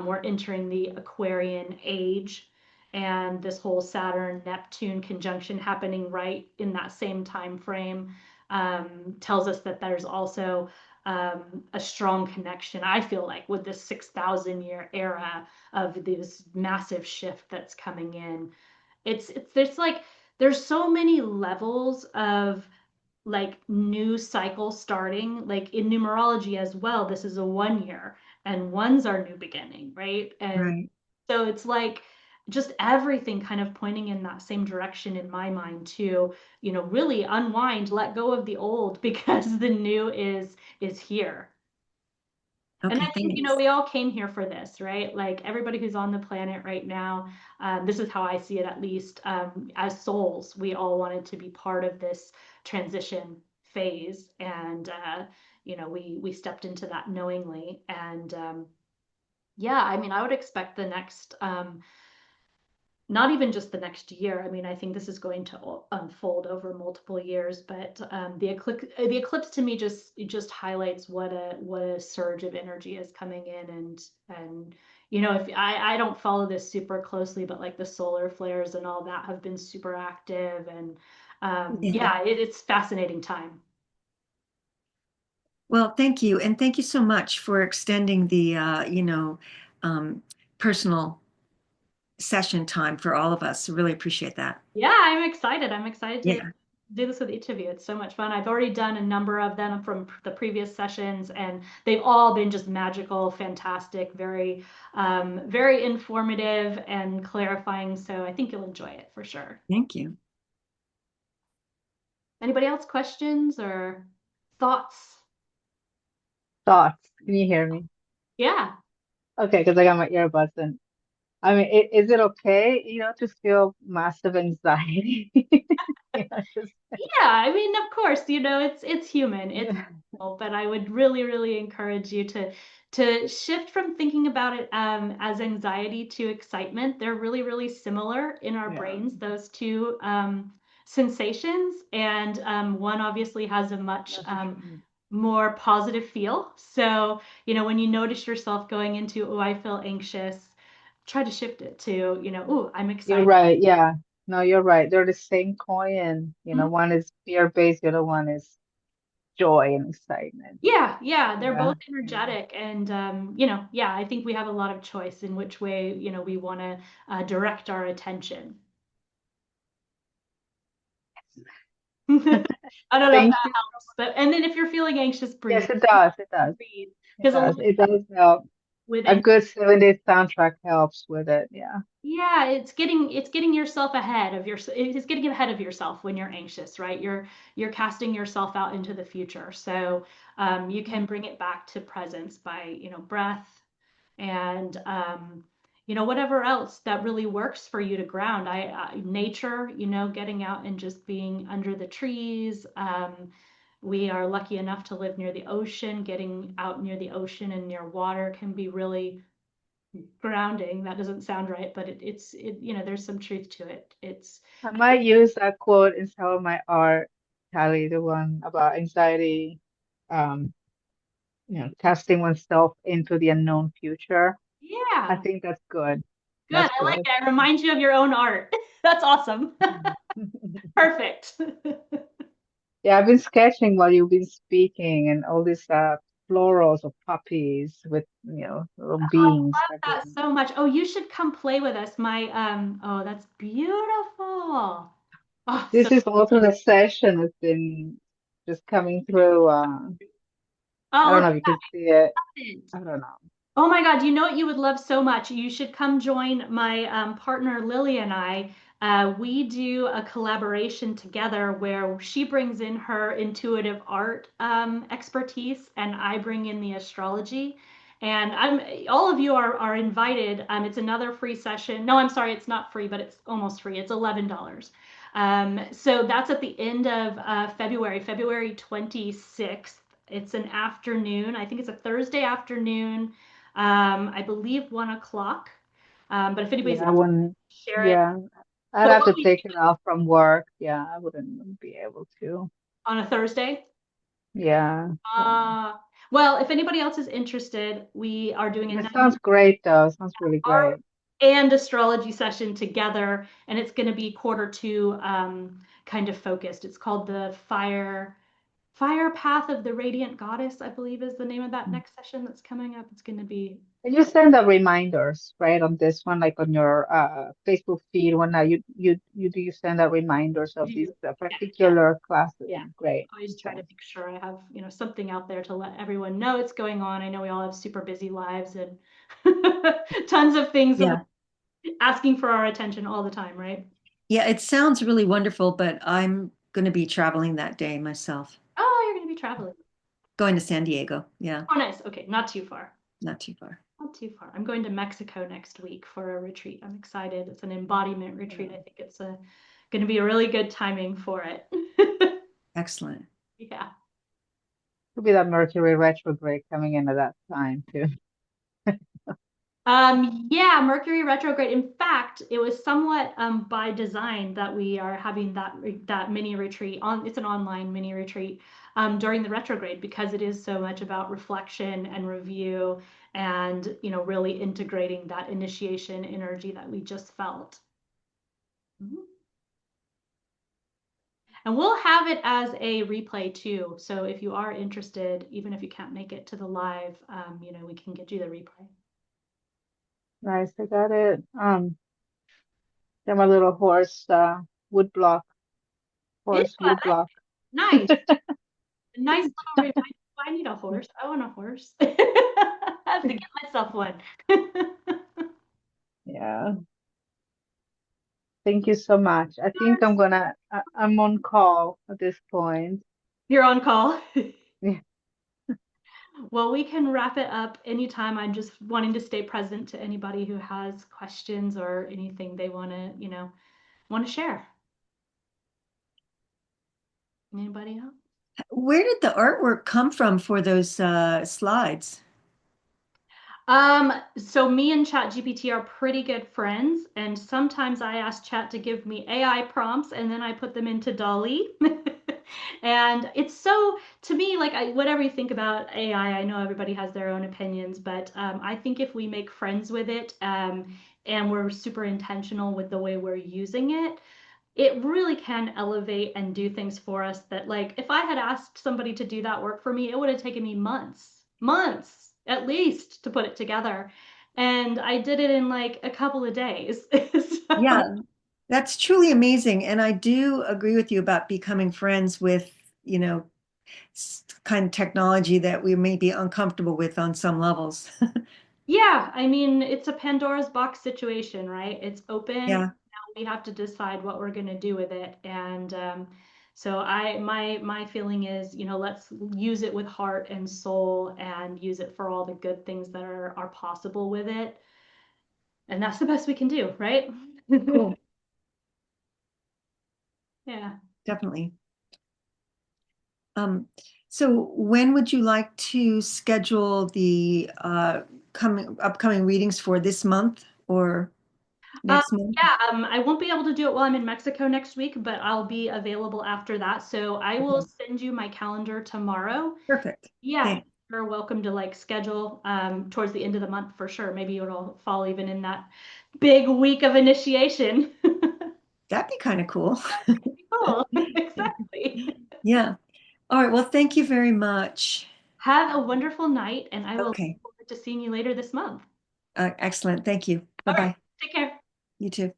we're entering the Aquarian age. And this whole Saturn Neptune conjunction happening right in that same time frame tells us that there's also a strong connection, I feel like, with this 6,000 year era of this massive shift that's coming in. There's like there's so many levels of like new cycle starting, like in numerology as well. This is a 1 year, and one's our new beginning, right? And right. so it's like just everything kind of pointing in that same direction in my mind to, really unwind, let go of the old because the new is here. And I Okay, think, thanks. we all came here for this, right? Like everybody who's on the planet right now, this is how I see it at least. As souls, we all wanted to be part of this transition phase. And, we stepped into that knowingly. And yeah, I mean, I would expect the next, not even just the next year. I mean, I think this is going to unfold over multiple years, but the eclipse to me just highlights what a surge of energy is coming in, and if I don't follow this super closely, but like the solar flares and all that have been super active, and Yeah. yeah, it's fascinating time. Well, thank you. And thank you so much for extending the, um, personal session time for all of us. Really appreciate that. Yeah, I'm excited. I'm excited to Yeah. do this with each of you. It's so much fun. I've already done a number of them from the previous sessions, and they've all been just magical, fantastic, very informative and clarifying. So I think you'll enjoy it for sure. Thank you. Anybody else questions or thoughts? Thoughts. Can you hear me? Yeah. Okay, because I got my earbuds in. I mean, is it okay, to feel massive anxiety? Just Yeah, I mean, of course, it's human. It's yeah, normal, but I would really, really encourage you to shift from thinking about it as anxiety to excitement. They're really, really similar in our yeah, brains, those two sensations, and one obviously has a much that's true. more positive feel. So, when you notice yourself going into, oh, I feel anxious, try to shift it to, oh, I'm You're excited. right. Yeah. No, you're right. They're the same coin. Mhm. One is fear-based, the other one is joy and excitement. Yeah, yeah, they're Yeah. both Yeah. energetic, and yeah, I think we have a lot of choice in which way, we want to direct our attention. I don't know if Thank that you. helps, but and then if you're feeling anxious, breathe, Yes, it does. It does. breathe, It because a lot does. It does help. with A good 7 day soundtrack helps with it. Yeah. yeah, it's getting yourself ahead of your it's getting ahead of yourself when you're anxious, right? You're casting yourself out into the future. So you can bring it back to presence by, breath and whatever else that really works for you to ground. Nature, getting out and just being under the trees. We are lucky enough to live near the ocean. Getting out near the ocean and near water can be really grounding. That doesn't sound right, but there's some truth to it. It's I might use that quote in some of my art, Tally, the one about anxiety, um, casting oneself into the unknown future. I yeah, think that's good. good. That's I like good. it. It reminds you of your own art. That's awesome. Perfect. Yeah, I've been sketching while you've been speaking, and all these florals of puppies with, little beings have That been. so much. Oh, you should come play with us. Oh, that's beautiful. Oh, so This is also the session has been just coming through. I oh, don't know if you can see it. yeah. I don't know. Oh my God, you know what you would love so much? You should come join my partner Lily and I. We do a collaboration together where she brings in her intuitive art expertise, and I bring in the astrology. And all of you are invited. It's another free session. No, I'm sorry, it's not free, but it's almost free. It's $11. So that's at the end of February 26th. It's an afternoon. I think it's a Thursday afternoon, I believe 1 o'clock. But if anybody's Yeah, I interested, wouldn't. share it. Yeah, I'd But have what to we take it off from work. Yeah, I wouldn't be able to. on a Thursday. Yeah, yeah. Uh, well, if anybody else is interested, we are doing a It sounds great though. It sounds really art great. and astrology session together, and it's going to be quarter 2 kind of focused. It's called the Fire Path of the Radiant Goddess, I believe is the name of that next session that's coming up. It's going to be And you send the reminders, right, on this one, like on your Facebook feed when you send out reminders of these yeah, yeah. particular classes. Yeah, Great. always try to Okay. make sure I have, something out there to let everyone know it's going on. I know we all have super busy lives and tons of things Yeah. asking for our attention all the time, right? Yeah, it sounds really wonderful, but I'm going to be traveling that day myself, Oh, you're going to be traveling. going to San Diego. Yeah. Oh, nice. Okay, not too far. not too far. Not too far. I'm going to Mexico next week for a retreat. I'm excited. It's an embodiment retreat. I think it's going to be a really good timing for it. Excellent. Yeah. Could be that Mercury retrograde coming in at that time too. Yeah, Mercury retrograde. In fact, it was somewhat by design that we are having that mini retreat on. It's an online mini retreat during the retrograde because it is so much about reflection and review and really integrating that initiation energy that we just felt. Mhm. And we'll have it as a replay too. So if you are interested, even if you can't make it to the live, we can get you the replay. Nice, I got it. Got my little horse wood block, Yeah, horse wood block. nice. A nice little reminder. I need a horse. I want a horse. I have to get myself one. Yeah. Thank you so much. I think I'm on call at this point. You're on call. Yeah. Well, we can wrap it up anytime. I'm just wanting to stay present to anybody who has questions or anything they want to share. Anybody else? Where did the artwork come from for those slides? So me and ChatGPT are pretty good friends, and sometimes I ask Chat to give me AI prompts and then I put them into Dolly. And it's so, to me, like whatever you think about AI, I know everybody has their own opinions, but I think if we make friends with it, and we're super intentional with the way we're using it, it really can elevate and do things for us that, like, if I had asked somebody to do that work for me, it would have taken me months at least to put it together. And I did it in like a couple of days. So, Yeah, that's truly amazing. And I do agree with you about becoming friends with, kind of technology that we may be uncomfortable with on some levels. yeah, I mean, it's a Pandora's box situation, right? It's open. Yeah, Now we have to decide what we're going to do with it. And so my feeling is, let's use it with heart and soul and use it for all the good things that are possible with it. And that's the best we can do, right? cool. Yeah. Definitely. Um, so when would you like to schedule the upcoming readings for this month or Um, next month? yeah, I won't be able to do it while I'm in Mexico next week, but I'll be available after that. So I will Okay, send you my calendar tomorrow. perfect. Yeah, Thanks. you're welcome to like schedule towards the end of the month for sure. Maybe it'll fall even in that big week of initiation. That'd be kind of cool. Cool. Exactly. Yeah. All right. Well, thank you very much. Have a wonderful night, and I will look Okay. forward to seeing you later this month. Excellent. Thank you. All right. Bye-bye. Take care. You too.